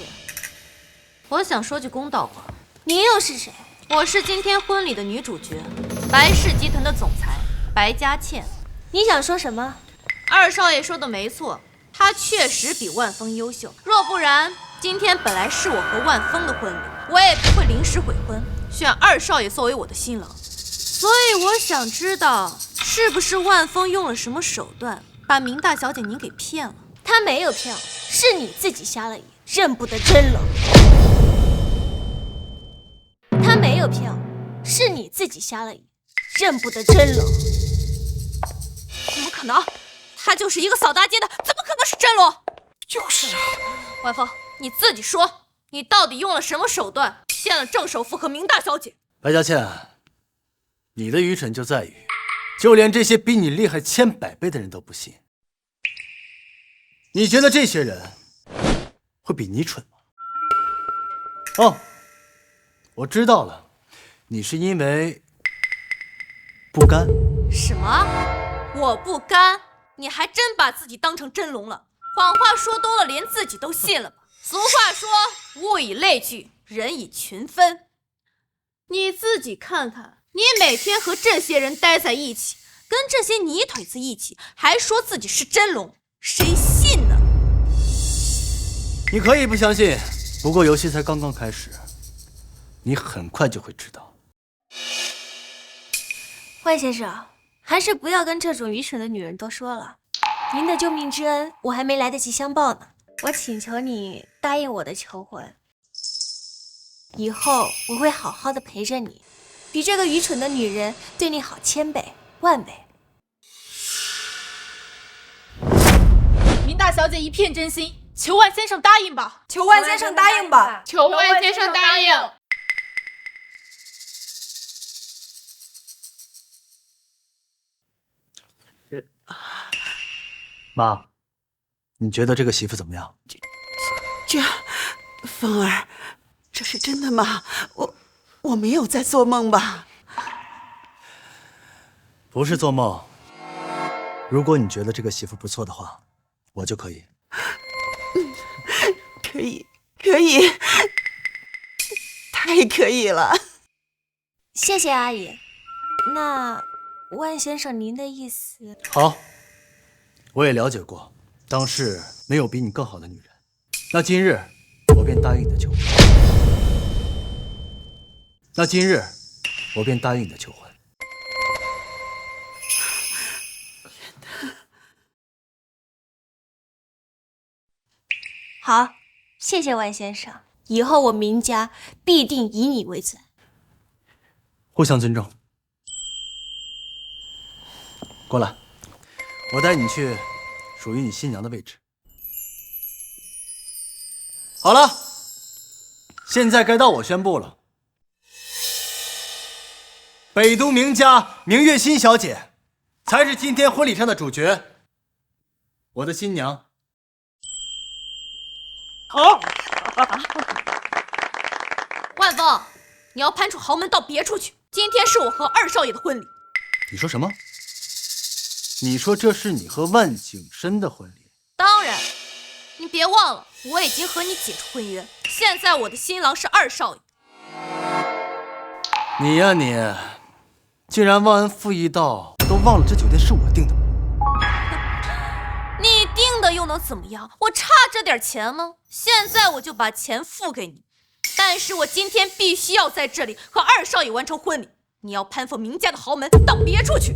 我想说句公道话。您又是谁？我是今天婚礼的女主角，白氏集团的总裁白嘉倩。你想说什么？二少爷说的没错，他确实比万峰优秀。若不然，今天本来是我和万峰的婚礼，我也不会临时悔婚，选二少爷作为我的新郎。所以我想知道，是不是万峰用了什么手段，把明大小姐您给骗了？他没有骗我，是你自己瞎了眼，认不得真龙。他没有骗我，是你自己瞎了眼，认不得真龙。怎么可能？他就是一个扫大街的，怎么可能是真龙？就是啊，万峰，你自己说，你到底用了什么手段骗了郑首富和明大小姐？白嘉倩，你的愚蠢就在于，就连这些比你厉害1000、100倍的人都不信。你觉得这些人会比你蠢吗？哦，我知道了，你是因为不甘。什么？我不甘？你还真把自己当成真龙了？谎话说多了，连自己都信了吧？俗话说，物以类聚，人以群分。你自己看看，你每天和这些人待在一起，跟这些泥腿子一起，还说自己是真龙，谁信呢？你可以不相信，不过游戏才刚刚开始，你很快就会知道。万先生，还是不要跟这种愚蠢的女人多说了。您的救命之恩，我还没来得及相报呢。我请求你答应我的求婚，以后我会好好的陪着你，比这个愚蠢的女人对你好1000倍、10000倍。明大小姐一片真心，求万先生答应吧！求万先生答应吧！求万先生答应！妈，你觉得这个媳妇怎么样？这，风儿，这是真的吗？我没有在做梦吧？不是做梦。如果你觉得这个媳妇不错的话，我就可以。可以，可以，太可以了！谢谢阿姨。那万先生，您的意思？好，我也了解过，当世没有比你更好的女人。那今日我便答应你的求婚。那今日我便答应你的求婚。好，谢谢万先生，以后我明家必定以你为尊。互相尊重。过来，我带你去属于你新娘的位置。好了，现在该到我宣布了。北都名家明月心小姐，才是今天婚礼上的主角。我的新娘。好。万峰，你要攀出豪门到别处去。今天是我和二少爷的婚礼。你说什么？你说这是你和万景深的婚礼？当然，你别忘了，我已经和你解除婚约，现在我的新郎是二少爷。你呀你，竟然忘恩负义到都忘了这酒店是我订的吗？你订的又能怎么样？我差这点钱吗？现在我就把钱付给你，但是我今天必须要在这里和二少爷完成婚礼。你要攀附明家的豪门到别处去。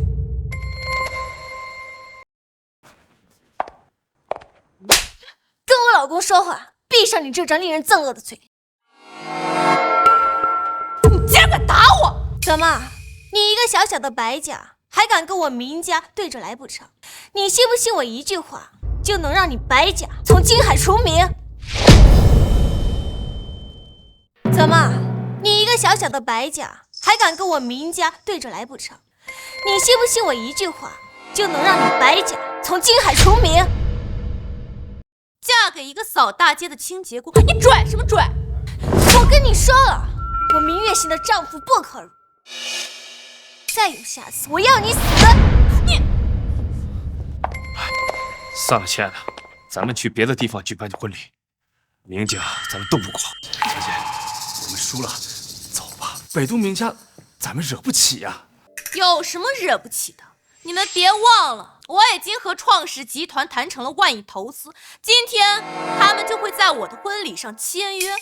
跟我老公说话，闭上你这张令人憎恶的嘴！你竟然敢打我！怎么，你一个小小的白家，还敢跟我明家对着来不成？你信不信我一句话，就能让你白家从京海除名？怎么，你一个小小的白家，还敢跟我明家对着来不成？你信不信我一句话，就能让你白家从京海除名？嫁给一个扫大街的清洁工，你拽什么拽？我跟你说了，我明月心的丈夫不可辱。再有下次，我要你死！你算了，亲爱的，咱们去别的地方举办婚礼。明家咱们斗不过。小姐，我们输了，走吧。北都名家，咱们惹不起呀。有什么惹不起的？你们别忘了，我已经和创世集团谈成了1万亿投资，今天他们就会在我的婚礼上签约。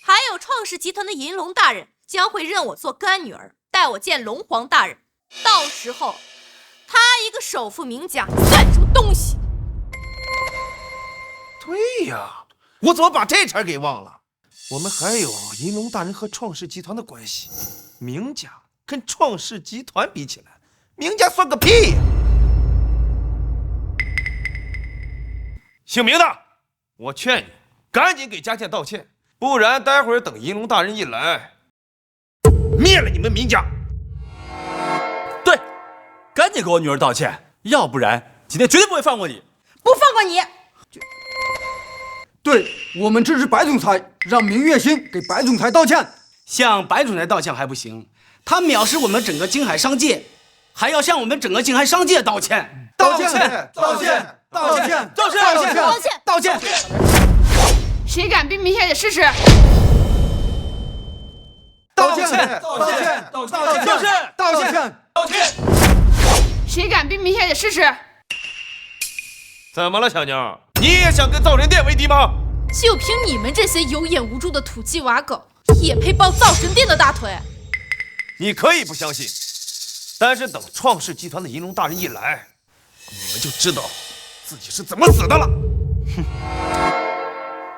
还有创世集团的银龙大人将会认我做干女儿，带我见龙皇大人。到时候，他一个首富名家算什么东西？对呀，我怎么把这茬给忘了？我们还有银龙大人和创世集团的关系，明家跟创世集团比起来，明家算个屁呀！姓明的，我劝你赶紧给佳倩道歉，不然待会儿等银龙大人一来，灭了你们明家！对，赶紧给我女儿道歉，要不然今天绝对不会放过你。不放过你！对，我们支持白总裁，让明月心给白总裁道歉。向白总裁道歉还不行，他藐视我们整个京海商界，还要向我们整个京海商界道歉！道歉！道歉！道歉！道歉！道歉！道歉！谁敢逼明小姐试试？道歉！道歉！道歉！道歉！道歉！谁敢逼明小姐试试？怎么了，小妞？你也想跟造人店为敌吗？就凭你们这些有眼无珠的土鸡瓦狗，也配抱灶神殿的大腿？你可以不相信，但是等创世集团的银龙大人一来，你们就知道自己是怎么死的了。哼，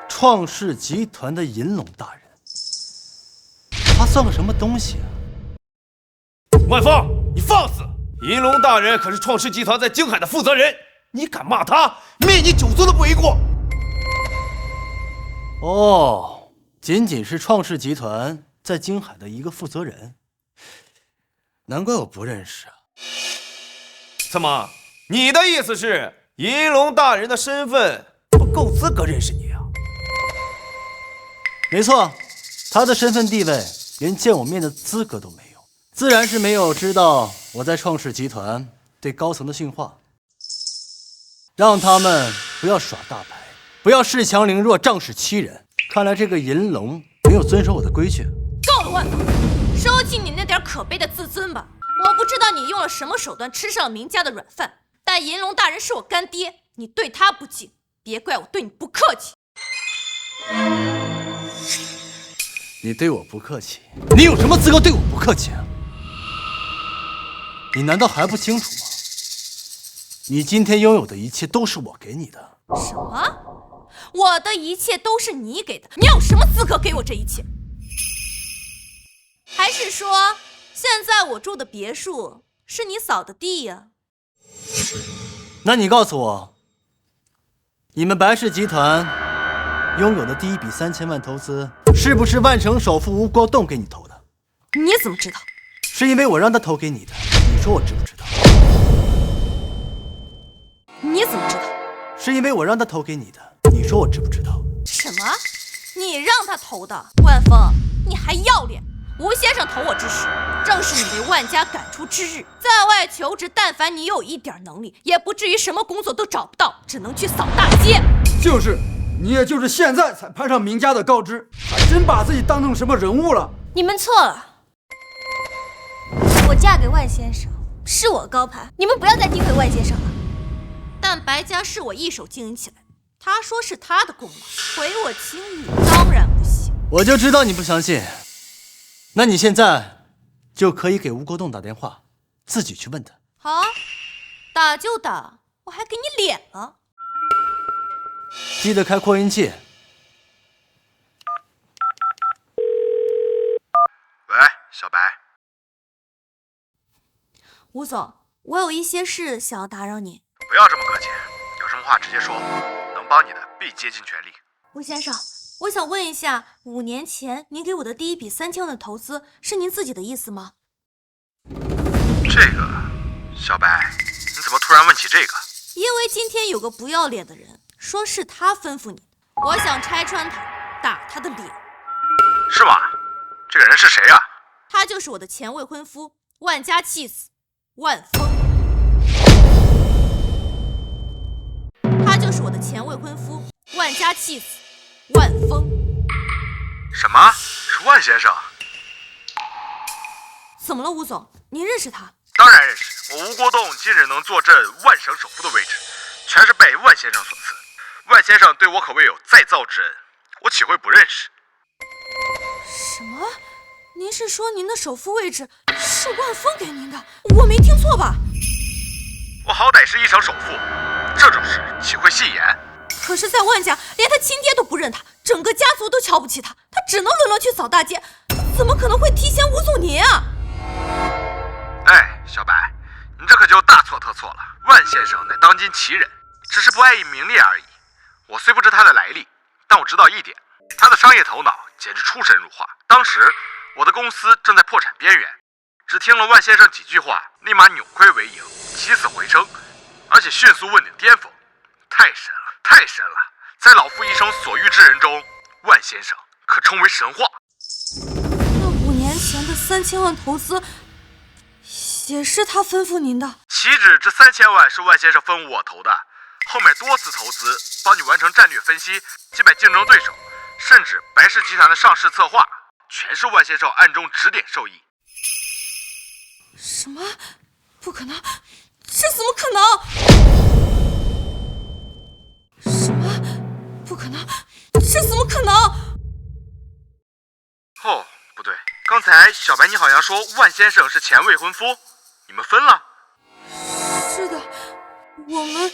创世集团的银龙大人，他算个什么东西啊？万峰，你放肆！银龙大人可是创世集团在京海的负责人，你敢骂他，灭你九族都不为过。哦，仅仅是创世集团在京海的一个负责人，难怪我不认识啊。怎么，你的意思是银龙大人的身份不够资格认识你啊？没错，他的身份地位连见我面的资格都没有，自然是没有知道我在创世集团对高层的训话，让他们不要耍大牌，不要恃强凌弱，仗势欺人。看来这个银龙没有遵守我的规矩。够了，万峰，收起你那点可悲的自尊吧。我不知道你用了什么手段吃上了明家的软饭，但银龙大人是我干爹，你对他不敬，别怪我对你不客气。你对我不客气，你有什么资格对我不客气啊？你难道还不清楚吗？你今天拥有的一切都是我给你的。什么？我的一切都是你给的？你有什么资格给我这一切？还是说，现在我住的别墅是你扫的地呀？那你告诉我，你们白氏集团拥有的第一笔3000万投资，是不是万城首富吴国栋给你投的？你怎么知道？是因为我让他投给你的。你说我知不知道？你怎么知道？是因为我让他投给你的。你说我知不知道？什么？你让他投的？万峰，你还要脸？吴先生投我之时，正是你被万家赶出之日。在外求职，但凡你有一点能力，也不至于什么工作都找不到，只能去扫大街。就是，你也就是现在才攀上明家的高枝，还真把自己当成什么人物了？你们错了，我嫁给万先生是我高攀，你们不要再诋毁万先生了。但白家是我一手经营起来，他说是他的功劳，毁我清誉当然不行。我就知道你不相信，那你现在就可以给吴国栋打电话，自己去问他。好，打就打，我还给你脸了。记得开扩音器。喂，小白。吴总，我有一些事想要打扰你。不要这么客气，有什么话直接说，能帮你的必竭尽全力。吴先生，我想问一下，5年前您给我的第一笔3000万的投资是您自己的意思吗？这个，小白，你怎么突然问起这个？因为今天有个不要脸的人说是他吩咐你，我想拆穿他，打他的脸。是吗？这个人是谁啊？他就是我的前未婚夫，万家弃子万峰。他就是我的前未婚夫，万家弃子万峰。什么？是万先生？怎么了，吴总？您认识他？当然认识，我吴国栋今日能坐镇万省首富的位置，全是拜万先生所赐。万先生对我可谓有再造之恩，我岂会不认识？什么？您是说您的首富位置是万峰给您的？我没听错吧？我好歹是一省首富，这种事岂会戏言？可是，在万家，连他亲爹都不认他，整个家族都瞧不起他，他只能沦落去扫大街，怎么可能会提携吴总您啊？哎，小白，你这可就大错特错了。万先生乃当今奇人，只是不爱以名利而已。我虽不知他的来历，但我知道一点，他的商业头脑简直出神入化。当时我的公司正在破产边缘，只听了万先生几句话，立马扭亏为盈，起死回生，而且迅速问鼎巅峰。太神了，太神了！在老夫一生所遇之人中，万先生可称为神话。那5年前的3000万投资，也是他吩咐您的？岂止这3000万是万先生吩咐我投的，后面多次投资，帮你完成战略分析，击败竞争对手，甚至白氏集团的上市策划，全是万先生暗中指点授意。什么？不可能！这怎么可能？什么？不可能，这怎么可能？哦，不对，刚才小白你好像说万先生是前未婚夫，你们分了？是的，我们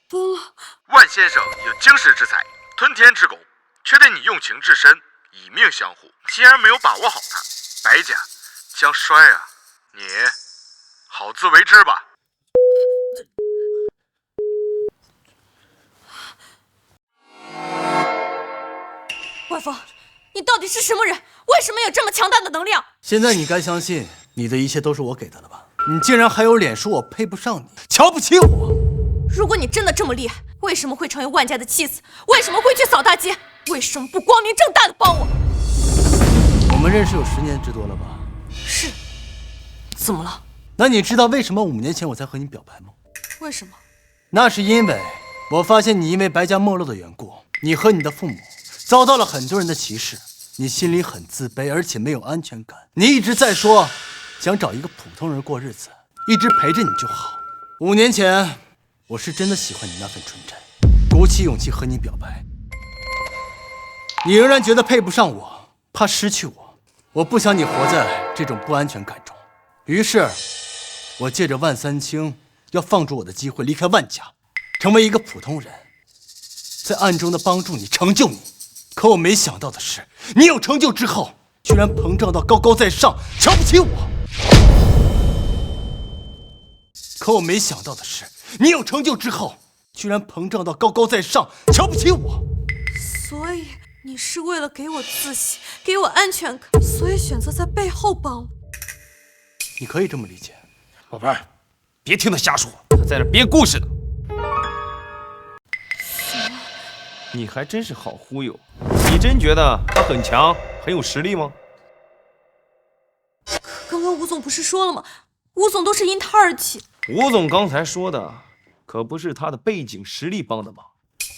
分了。万先生有惊世之才，吞天之功，却对你用情至深，以命相护。既然没有把握好他，白家将衰啊！你好自为之吧。外公，你到底是什么人？为什么有这么强大的能量？现在你该相信，你的一切都是我给的了吧？你竟然还有脸说我配不上你，瞧不起我！如果你真的这么厉害，为什么会成为万家的妻子？为什么会去扫大街？为什么不光明正大的帮我？我们认识有10年之多了吧？是。怎么了？那你知道为什么5年前我才和你表白吗？为什么？那是因为我发现你因为白家没落的缘故，你和你的父母遭到了很多人的歧视，你心里很自卑，而且没有安全感。你一直在说想找一个普通人过日子，一直陪着你就好。5年前，我是真的喜欢你那份纯真，鼓起勇气和你表白。你仍然觉得配不上我，怕失去我，我不想你活在这种不安全感中。于是，我借着万三清要放逐我的机会离开万家，成为一个普通人，在暗中的帮助你，成就你。可我没想到的是，你有成就之后，居然膨胀到高高在上，瞧不起我。可我没想到的是，你有成就之后，居然膨胀到高高在上，瞧不起我。所以你是为了给我自信，给我安全感，所以选择在背后帮我。你可以这么理解。宝贝儿，别听他瞎说，他在这编故事呢。你还真是好忽悠，你真觉得他很强，很有实力吗？刚刚吴总不是说了吗？吴总都是因他而起。吴总刚才说的可不是他的背景实力帮的忙，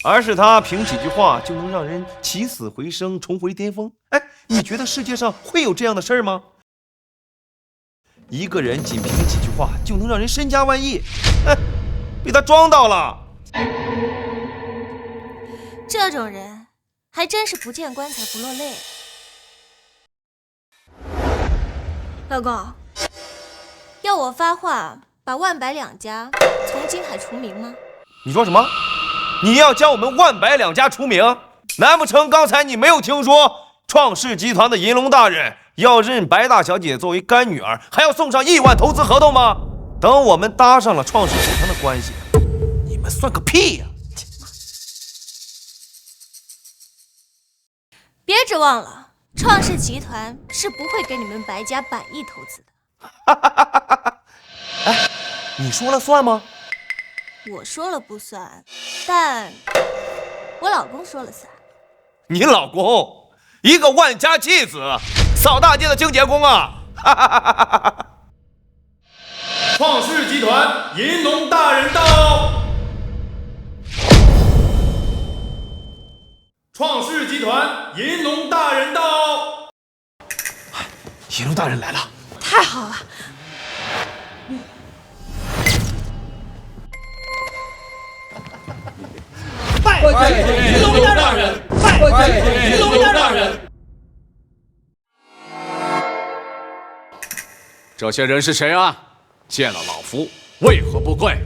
而是他凭几句话就能让人起死回生，重回巅峰。哎，你觉得世界上会有这样的事儿吗？一个人仅凭几句话就能让人身家万亿，哎，被他装到了。这种人还真是不见棺材不落泪。老公，要我发话把万白两家从金海除名吗？你说什么？你要将我们万白两家除名？难不成刚才你没有听说创世集团的银龙大人要认白大小姐作为干女儿，还要送上1万投资合同吗？等我们搭上了创世集团的关系，你们算个屁呀！别指望了，创世集团是不会给你们白家100亿投资的。哎，你说了算吗？我说了不算，但我老公说了算。你老公一个万家继子，扫大街的清洁工啊！创世集团银龙大人到！创世集团银龙大人到！银龙大人来了，太好了！拜见银龙大人！拜见银龙大人！这些人是谁啊？见了老夫为何不跪？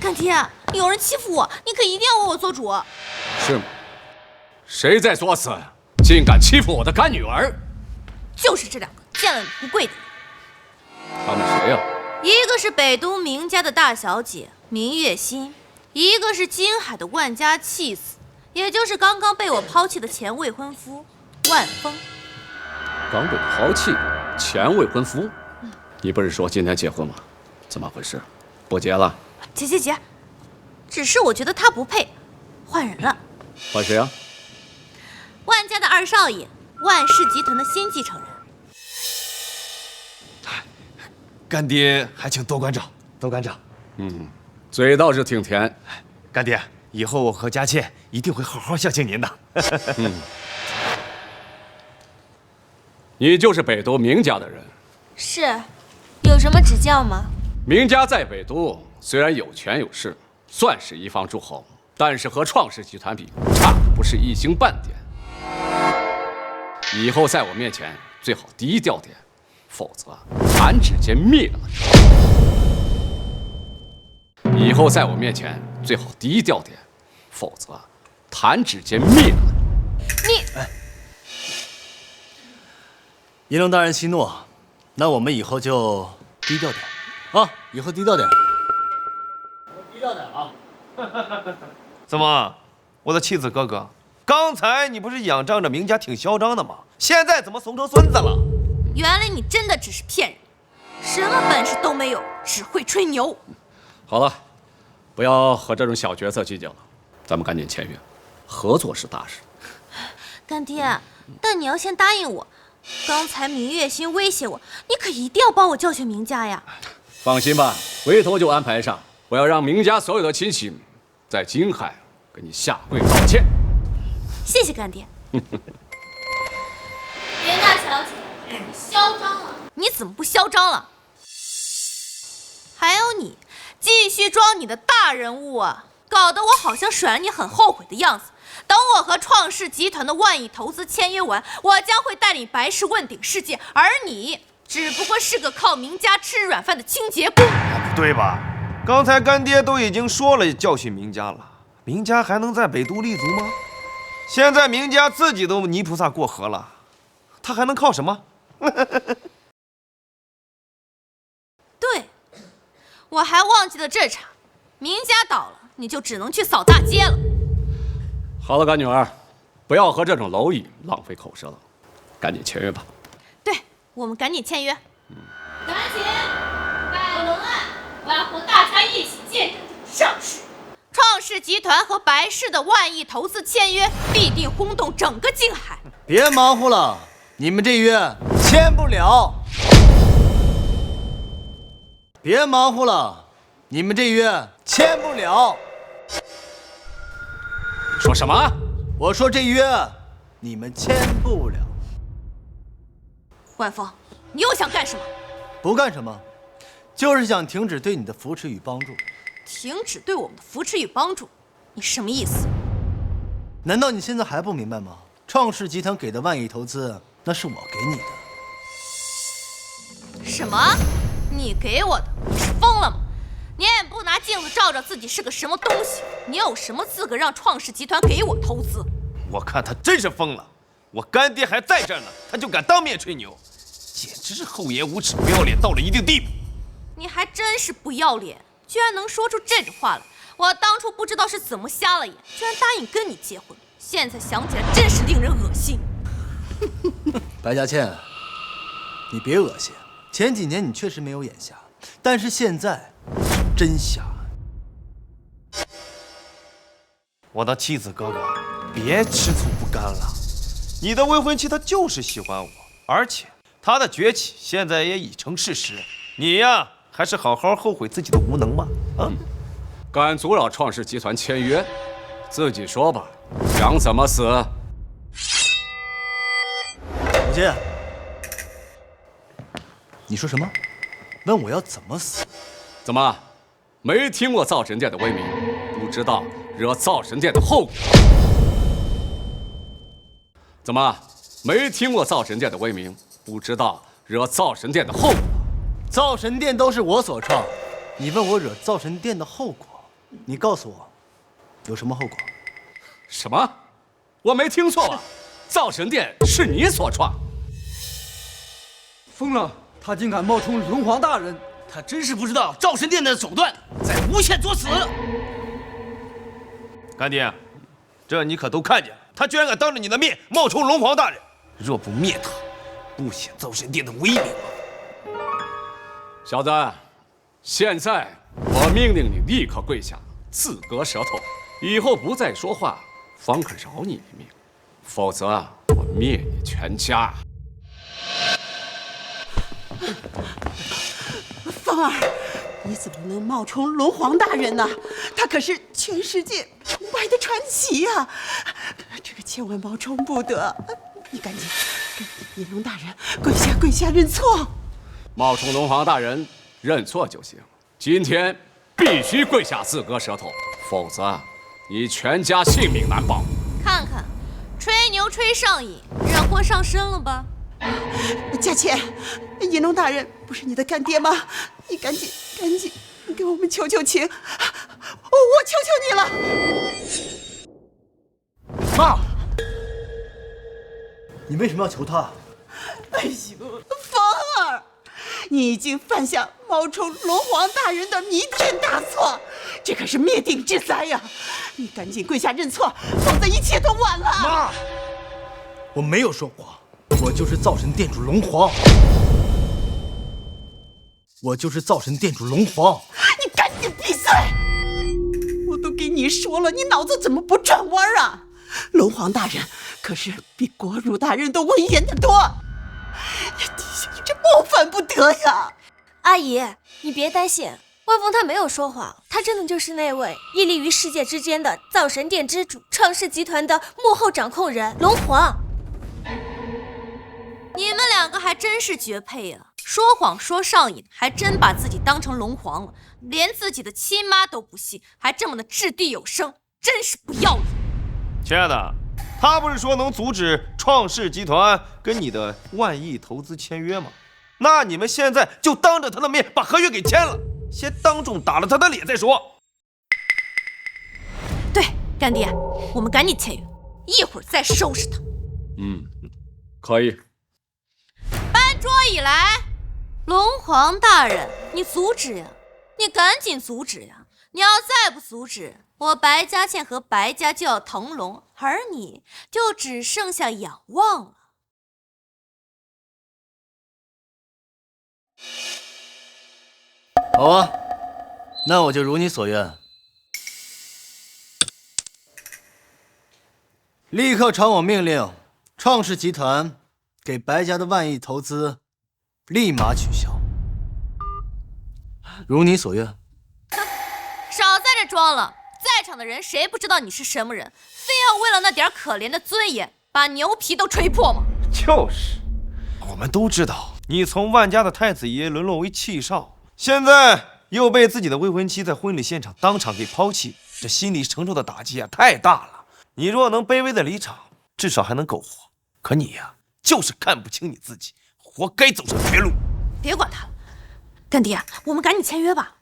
干爹，有人欺负我，你可一定要为我做主。是吗？谁在作死？竟敢欺负我的干女儿！就是这2个见了你不跪的。他们谁呀？一个是北都明家的大小姐明月心，一个是金海的万家弃子，也就是刚刚被我抛弃的前未婚夫万峰。刚被抛弃，前未婚夫？你不是说今天结婚吗？怎么回事？不结了？结，只是我觉得他不配，换人了。换谁啊？万家的2少爷，万氏集团的新继承人。干爹还请多关照，多关照。嘴倒是挺甜。干爹，以后我和佳倩一定会好好孝敬您的。你就是北都明家的人？是，有什么指教吗？明家在北都虽然有权有势，算是一方诸侯，但是和创世集团比，差的不是一星半点。以后在我面前最好低调点，否则弹指间灭了你。以后在我面前最好低调点，否则弹指间灭了你。银龙大人息怒，那我们以后就低调点啊！以后低调点。低调点啊！怎么，我的妻子哥哥，刚才你不是仰仗着明家挺嚣张的吗？现在怎么怂成孙子了？原来你真的只是骗人，什么本事都没有，只会吹牛。好了，不要和这种小角色计较了，咱们赶紧签约，合作是大事。干爹，但你要先答应我，刚才明月心威胁我，你可一定要帮我教训明家呀。放心吧，回头就安排上。我要让明家所有的亲戚在京海给你下跪道歉。谢谢干爹。林大小姐，你嚣张了！你怎么不嚣张了？还有你，继续装你的大人物啊，搞得我好像甩了你很后悔的样子。等我和创世集团的万亿投资签约完，我将会带领白氏问鼎世界，而你只不过是个靠明家吃软饭的清洁工。不对吧？刚才干爹都已经说了教训明家了，明家还能在北都立足吗？现在明家自己都泥菩萨过河了，他还能靠什么？对，我还忘记了这茬，明家倒了，你就只能去扫大街了。好了，干女儿，不要和这种蝼蚁浪费口舌了，赶紧签约吧。对，我们赶紧签约。赶紧拜文案，我要和大家一起见证上市。创世集团和白氏的万亿投资签约，必定轰动整个京海。别忙活了，你们这约签不了。别忙活了，你们这约签不了。说什么？我说这约你们签不了。万峰，你又想干什么？不干什么，就是想停止对你的扶持与帮助。停止对我们的扶持与帮助，你什么意思？难道你现在还不明白吗？创世集团给的万亿投资，那是我给你的。什么？你给我的？你是疯了吗？你也不拿镜子照照自己是个什么东西？你有什么资格让创世集团给我投资？我看他真是疯了。我干爹还在这儿呢，他就敢当面吹牛，简直是厚颜无耻、不要脸到了一定地步。你还真是不要脸，居然能说出这种话来！我当初不知道是怎么瞎了眼，居然答应跟你结婚，现在想起来真是令人恶心。白嘉倩，你别恶心。前几年你确实没有眼瞎，但是现在真瞎。我的妻子哥哥，别吃醋不甘了。你的未婚妻她就是喜欢我，而且她的崛起现在也已成事实。你呀，还是好好后悔自己的无能吧。啊，敢阻扰创世集团签约，自己说吧，想怎么死？母亲，你说什么？问我要怎么死？怎么，没听过灶神殿的威名，不知道惹灶神殿的后果？怎么，没听过灶神殿的威名，不知道惹灶神殿的后果？灶神殿都是我所创，你问我惹灶神殿的后果，你告诉我，有什么后果？什么？我没听错吧？灶神殿是你所创？疯了！他竟敢冒充龙皇大人！他真是不知道灶神殿的手段，在诬陷作死。干爹，这你可都看见了，他居然敢当着你的面冒充龙皇大人，若不灭他，不显灶神殿的威名啊！小子，现在我命令你立刻跪下，自割舌头，以后不再说话，方可饶你一命，否则我灭你全家。凤儿，你怎么能冒充龙皇大人呢？他可是全世界崇拜的传奇呀！这个千万冒充不得，你赶紧跟银龙大人跪下认错。冒充龙皇大人认错就行，今天必须跪下自割舌头，否则你全家性命难保。看看，吹牛吹上瘾，惹祸上身了吧？佳倩，银龙大人不是你的干爹吗？你赶紧给我们求求情，我求求你了。妈，你为什么要求他？哎呦，风儿，你已经犯下冒充龙皇大人的弥天大错，这可是灭顶之灾呀！你赶紧跪下认错，否则一切都晚了。妈，我没有说谎，我就是灶神殿主龙皇，我就是灶神殿主龙皇。你赶紧闭嘴！我都给你说了，你脑子怎么不转弯啊？龙皇大人可是比国儒大人都威严得多，你这冒犯不得呀！阿姨，你别担心，万峰他没有说谎，他真的就是那位屹立于世界之间的灶神殿之主，创世集团的幕后掌控人龙皇。你们两个还真是绝配呀！说谎说上瘾，还真把自己当成龙皇了，连自己的亲妈都不信，还这么的掷地有声，真是不要脸！亲爱的，他不是说能阻止创世集团跟你的万亿投资签约吗？那你们现在就当着他的面把合约给签了，先当众打了他的脸再说。对，干爹，我们赶紧签约，一会儿再收拾他。可以。搬桌椅来，龙皇大人，你阻止呀！你赶紧阻止呀！你要再不阻止，我白嘉倩和白家就要腾龙，而你就只剩下仰望了。好啊，那我就如你所愿，立刻传我命令，创世集团给白家的万亿投资立马取消。如你所愿。少在这装了，在场的人谁不知道你是什么人？非要为了那点可怜的尊严，把牛皮都吹破吗？就是，我们都知道你从万家的太子爷沦落为弃少，现在又被自己的未婚妻在婚礼现场当场给抛弃，这心里承受的打击啊太大了。你若能卑微的离场，至少还能苟活。可你呀，就是看不清你自己，活该走上绝路。别管他了，干爹，我们赶紧签约吧。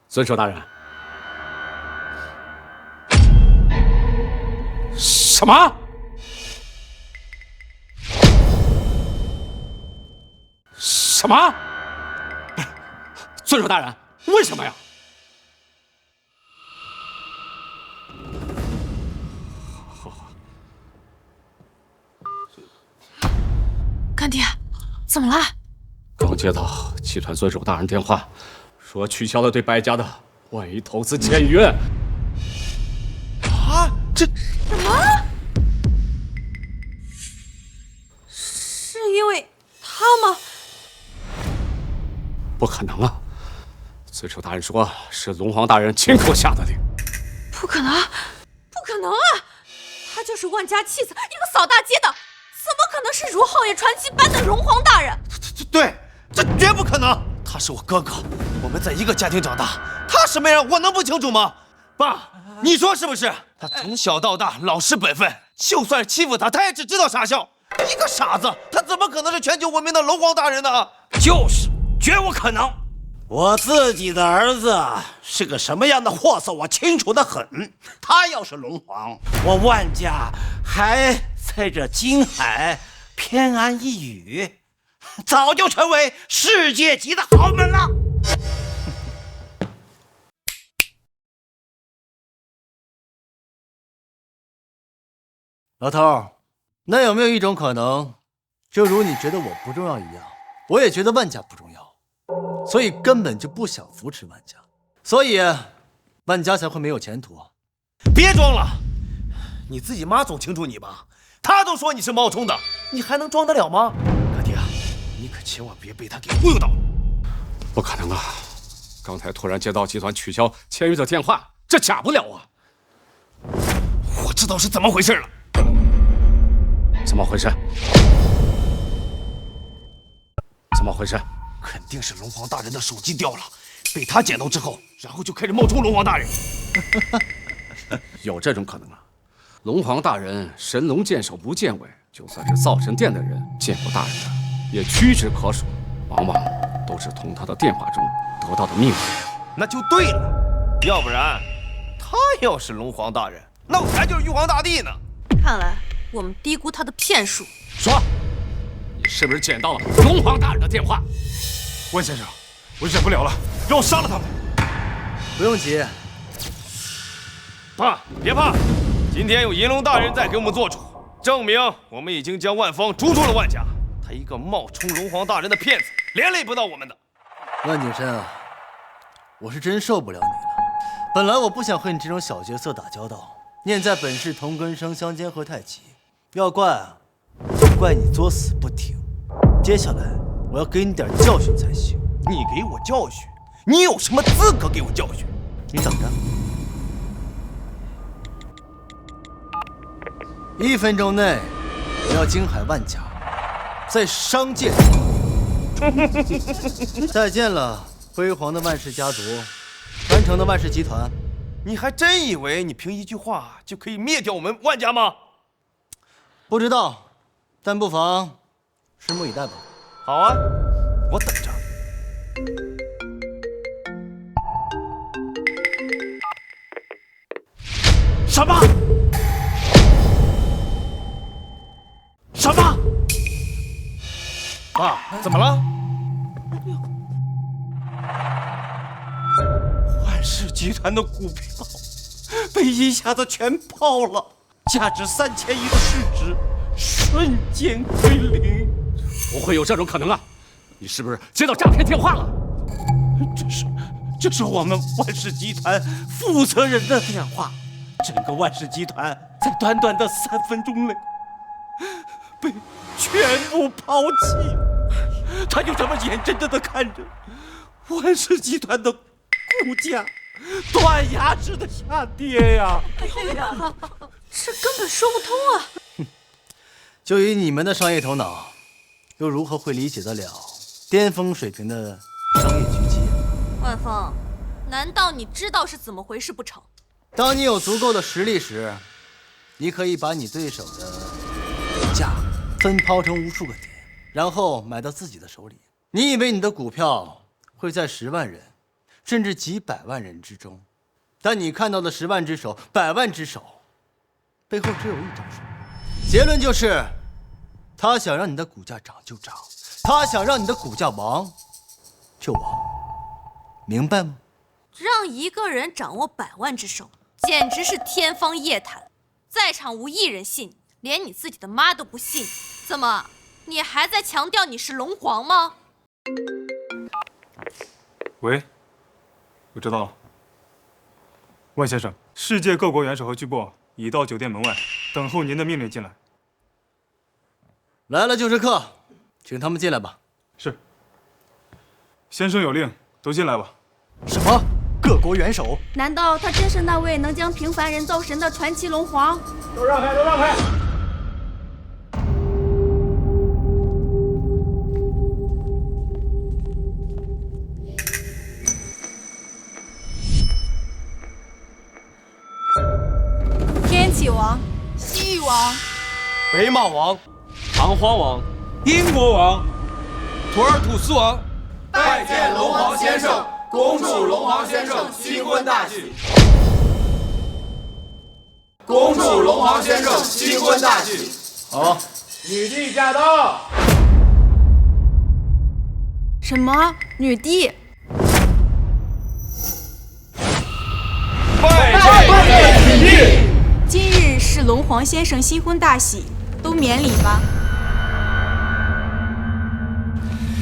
尊首大人。什么？什么？尊首大人，为什么呀？干爹，怎么了？刚接到集团尊首大人电话，说取消了对白家的万亿投资签约。啊，这什么？是因为他吗？不可能啊！尊首大人说是龙皇大人亲口下的令。不可能，不可能啊！他就是万家弃子，一个扫大街的，怎么可能是如皓月传奇般的龙皇大人？对，这绝不可能！他是我哥哥，我们在一个家庭长大，他什么人我能不清楚吗？爸，你说是不是？他从小到大老实本分，就算是欺负他，他也只知道傻笑。一个傻子，他怎么可能是全球闻名的龙皇大人呢？就是，绝无可能。我自己的儿子是个什么样的货色，我清楚得很。他要是龙皇，我万家还在这金海偏安一隅，早就成为世界级的豪门了。老头，那有没有一种可能，就如你觉得我不重要一样，我也觉得万家不重要，所以根本就不想扶持万家，所以万家才会没有前途。别装了，你自己妈总清楚你吧？她都说你是冒充的，你还能装得了吗？哥弟啊，你可千万别被他给忽悠到了。不可能啊！刚才突然接到集团取消签约的电话，这假不了啊！我知道是怎么回事了。怎么回事？怎么回事？肯定是龙皇大人的手机掉了，被他捡到之后，然后就开始冒充龙皇大人。有这种可能啊！龙皇大人神龙见首不见尾，就算是造神殿的人见过大人的，也屈指可数，往往都是从他的电话中得到的命令。那就对了，要不然他要是龙皇大人，那我还就是玉皇大帝呢。看来我们低估他的骗术。说，你是不是捡到了龙皇大人的电话？万先生，我忍不了了，让我杀了他们。不用急，爸，别怕，今天有银龙大人在给我们做主，证明我们已经将万方逐出了万家。他一个冒充龙皇大人的骗子，连累不到我们的。万景深啊，我是真受不了你了。本来我不想和你这种小角色打交道，念在本是同根生，相煎何太急。要怪啊，就怪你作死不听。接下来我要给你点教训才行。你给我教训？你有什么资格给我教训？你等着，1分钟内我要惊海万家，在商界再见了，辉煌的万氏家族，传承的万氏集团。你还真以为你凭一句话就可以灭掉我们万家吗？不知道，但不妨拭目以待吧。好啊，我等着。什么？什么？爸，怎么了？万氏集团的股票被一下子全抛了，价值3000亿的市值瞬间归零。不会有这种可能啊！你是不是接到诈骗电话了？这是我们万氏集团负责人的电话。整个万氏集团在短短的3分钟内被全部抛弃，他就这么眼睁睁地看着万氏集团的股价断崖式的下跌呀！哎呀，这根本说不通啊！就以你们的商业头脑，又如何会理解得了巅峰水平的商业狙击？万峰，难道你知道是怎么回事不成？当你有足够的实力时，你可以把你对手的股价分抛成无数个点，然后买到自己的手里。你以为你的股票会在10万人，甚至几百万人之中，但你看到的10万只手、100万只手，背后只有一张手。结论就是，他想让你的股价涨就涨，他想让你的股价亡就亡，明白吗？让一个人掌握100万只手，简直是天方夜谭，在场无一人信，连你自己的妈都不信。怎么，你还在强调你是龙皇吗？喂，我知道了。万先生，世界各国元首和巨擘已到酒店门外，等候您的命令进来。来了就是客，请他们进来吧。是。先生有令，都进来吧。什么？各国元首？难道他真是那位能将平凡人造神的传奇龙皇？都让开，都让开！天启王、西域王、北马王、唐荒王、英国王、土尔土斯王，拜见龙皇先生，恭祝龙皇先生新婚大喜！恭祝龙皇先生新婚大喜！好，女帝驾到！什么女帝？拜见女帝！今日是龙皇先生新婚大喜，都免礼吧。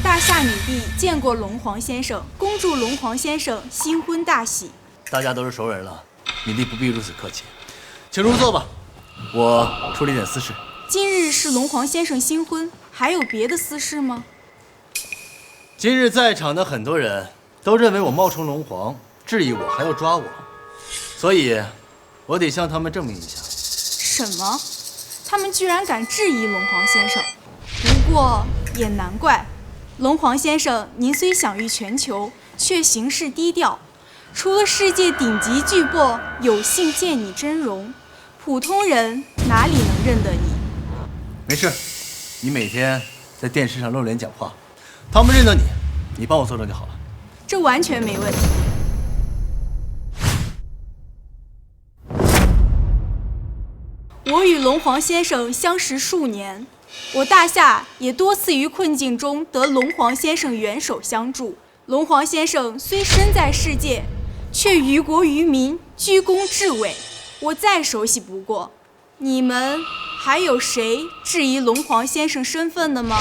大夏女帝见过龙皇先生，恭祝龙皇先生新婚大喜。大家都是熟人了，女帝不必如此客气，请入座吧，我处理点私事。今日是龙皇先生新婚，还有别的私事吗？今日在场的很多人都认为我冒充龙皇，质疑我还要抓我，所以，我得向他们证明一下。什么？他们居然敢质疑龙皇先生？不过也难怪，龙皇先生您虽享誉全球，却行事低调。除了世界顶级巨擘有幸见你真容，普通人哪里能认得你？没事，你每天在电视上露脸讲话，他们认得你，你帮我作证就好了。这完全没问题。我与龙皇先生相识数年，我大夏也多次于困境中得龙皇先生援手相助。龙皇先生虽身在世界，却于国于民居功至伟，我再熟悉不过。你们还有谁质疑龙皇先生身份的吗？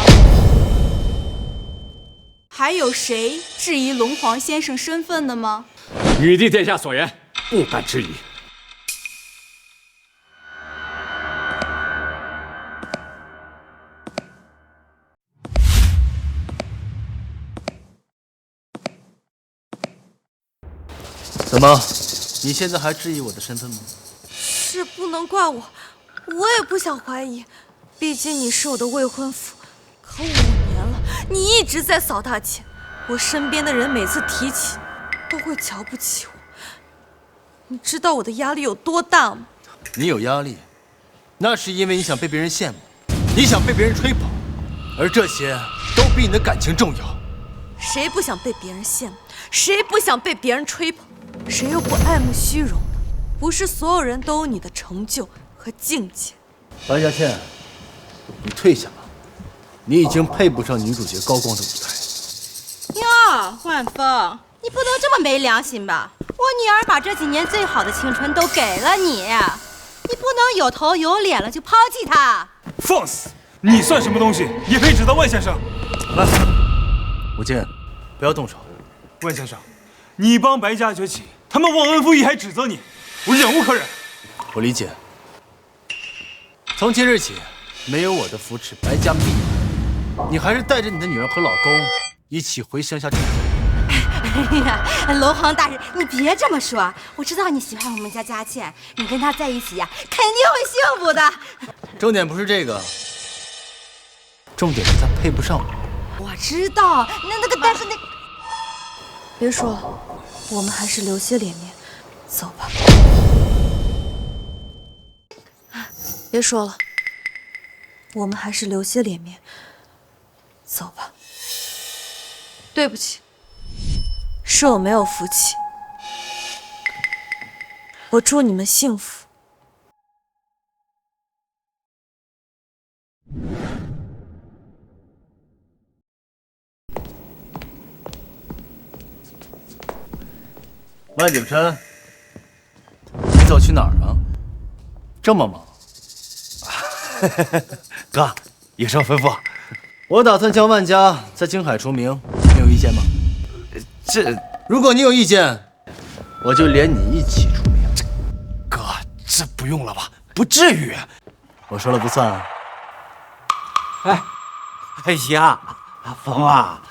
还有谁质疑龙皇先生身份的吗？女帝殿下所言，不敢质疑。怎么，你现在还质疑我的身份吗？是不能怪我，我也不想怀疑，毕竟你是我的未婚夫。可5年了，你一直在扫大街，我身边的人每次提起，都会瞧不起我。你知道我的压力有多大吗？你有压力，那是因为你想被别人羡慕，你想被别人吹捧，而这些都比你的感情重要。谁不想被别人羡慕？谁不想被别人吹捧？谁又不爱慕虚荣呢？不是所有人都有你的成就和境界。白嘉倩，你退下吧，你已经配不上女主角高光的舞台。哟，万峰，你不能这么没良心吧？我女儿把这几年最好的青春都给了你，你不能有头有脸了就抛弃她。放肆！你算什么东西，也可以指责万先生？来，武进，不要动手。万先生，你帮白家崛起，他们忘恩负义还指责你，我忍无可忍。我理解。从今日起，没有我的扶持，白家灭。你还是带着你的女儿和老公一起回乡下种田。哎呀，龙皇大人，你别这么说，我知道你喜欢我们家佳倩，你跟她在一起呀，肯定会幸福的。重点不是这个，重点是她配不上我。我知道，但是别说了，我们还是留些脸面，走吧。别说了，我们还是留些脸面，走吧。对不起，是我没有福气。我祝你们幸福。万景琛，你走去哪儿啊？这么忙？哥，有什么吩咐？我打算将万家在京海除名，你有意见吗？如果你有意见，我就连你一起除名。哥，这不用了吧？不至于。我说了不算啊。哎呀，阿峰啊，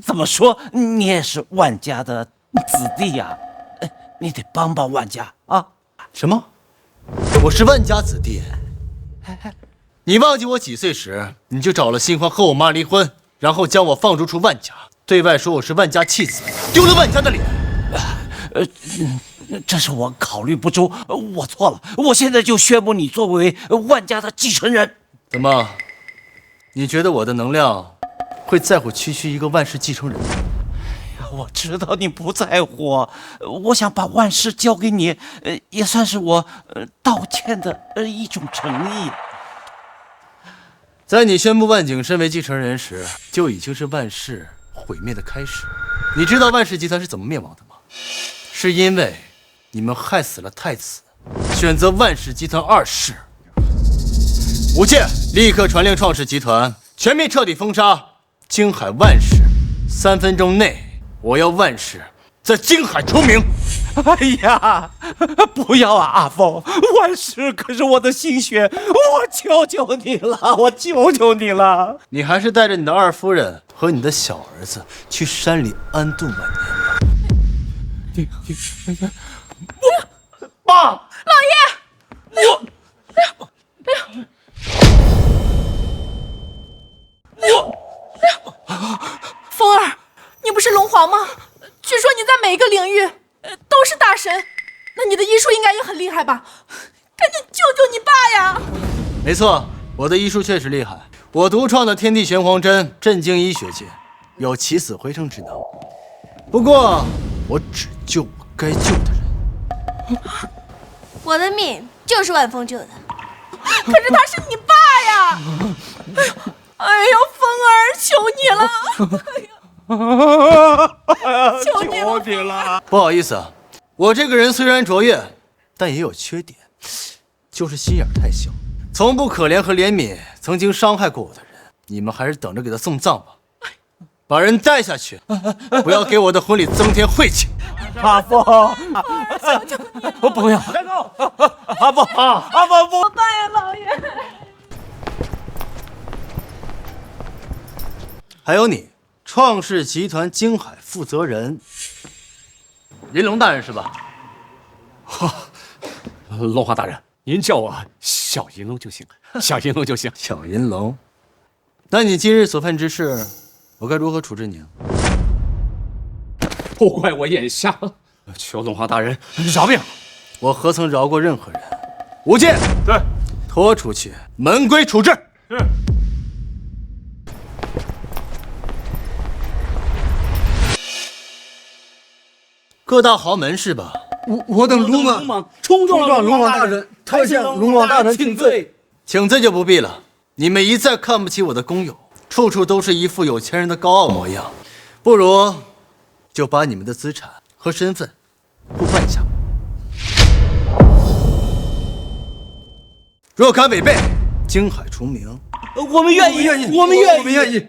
怎么说你也是万家的子弟呀，你得帮帮万家啊！什么？我是万家子弟？你忘记我几岁时你就找了新欢和我妈离婚，然后将我放逐出万家，对外说我是万家弃子，丢了万家的脸。这是我考虑不周，我错了。我现在就宣布你作为万家的继承人。怎么？你觉得我的能量会在乎区区一个万世继承人吗？我知道你不在乎，我想把万事交给你，也算是我道歉的一种诚意。在你宣布万景深为继承人时，就已经是万世毁灭的开始。你知道万氏集团是怎么灭亡的吗？是因为你们害死了太子，选择万氏集团2世。武界，立刻传令创世集团全面彻底封杀京海万氏，3分钟内，我要万氏在京海除名。哎呀，不要啊，阿凤，万事可是我的心血，我求求你了，我求求你了。你还是带着你的二夫人和你的小儿子去山里安度晚年吧。爸，老爷，风儿，你不是龙皇吗？据说你在每一个领域都是大神，那你的医术应该也很厉害吧？赶紧救救你爸呀！没错，我的医术确实厉害。我独创的天地玄黄针震惊医学界，有起死回生之能。不过，我只救我该救的人。我的命就是万峰救的。可是他是你爸呀！哎呦，风儿，求你了！求你了！不好意思啊，我这个人虽然卓越，但也有缺点，就是心眼太小，从不可怜和怜悯曾经伤害过我的人。你们还是等着给他送葬吧，把人带下去，不要给我的婚礼增添晦气。阿凤，我不要，阿凤，阿凤不，怎么办呀，老爷？还有你，创世集团京海负责人银龙大人是吧？龙华大人，您叫我小银龙就行，小银龙就行。小银龙，那你今日所犯之事，我该如何处置你啊？不怪我眼瞎了，求龙华大人饶命！我何曾饶过任何人？舞剑，对，拖出去，门规处置。是。各大豪门是吧？我等鲁莽冲撞了龙王大人，太向龙王大人请罪。请罪就不必了。你们一再看不起我的工友，处处都是一副有钱人的高傲模样，不如就把你们的资产和身份互换一下。若敢违背，京海除名。我们愿意，我们愿意。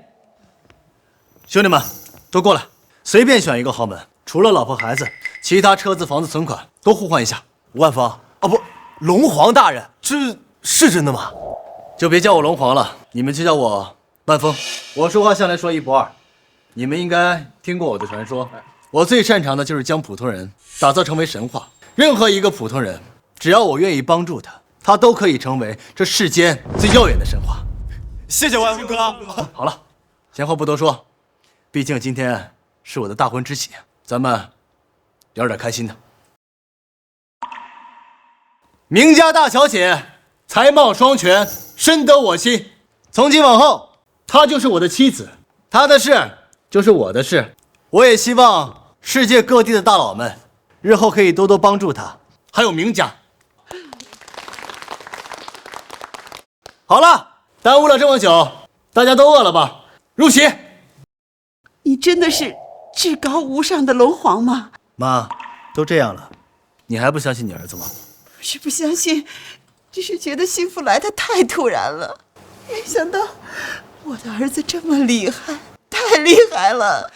兄弟们，都过来，随便选一个豪门。除了老婆孩子，其他车子、房子、存款都互换一下。万峰啊，不，龙皇大人，这是真的吗？就别叫我龙皇了，你们就叫我万峰。我说话向来说一不二，你们应该听过我的传说。我最擅长的就是将普通人打造成为神话。任何一个普通人，只要我愿意帮助他，他都可以成为这世间最耀眼的神话。谢谢万峰哥。好了，闲话不多说，毕竟今天是我的大婚之喜。咱们聊点开心的。明家大小姐才貌双全，深得我心。从今往后，她就是我的妻子，她的事就是我的事。我也希望世界各地的大佬们日后可以多多帮助她，还有明家。好了，耽误了这么久，大家都饿了吧？入席。你真的是至高无上的龙皇吗？妈，都这样了，你还不相信你儿子吗？不是不相信，只是觉得幸福来得太突然了。没想到我的儿子这么厉害，太厉害了。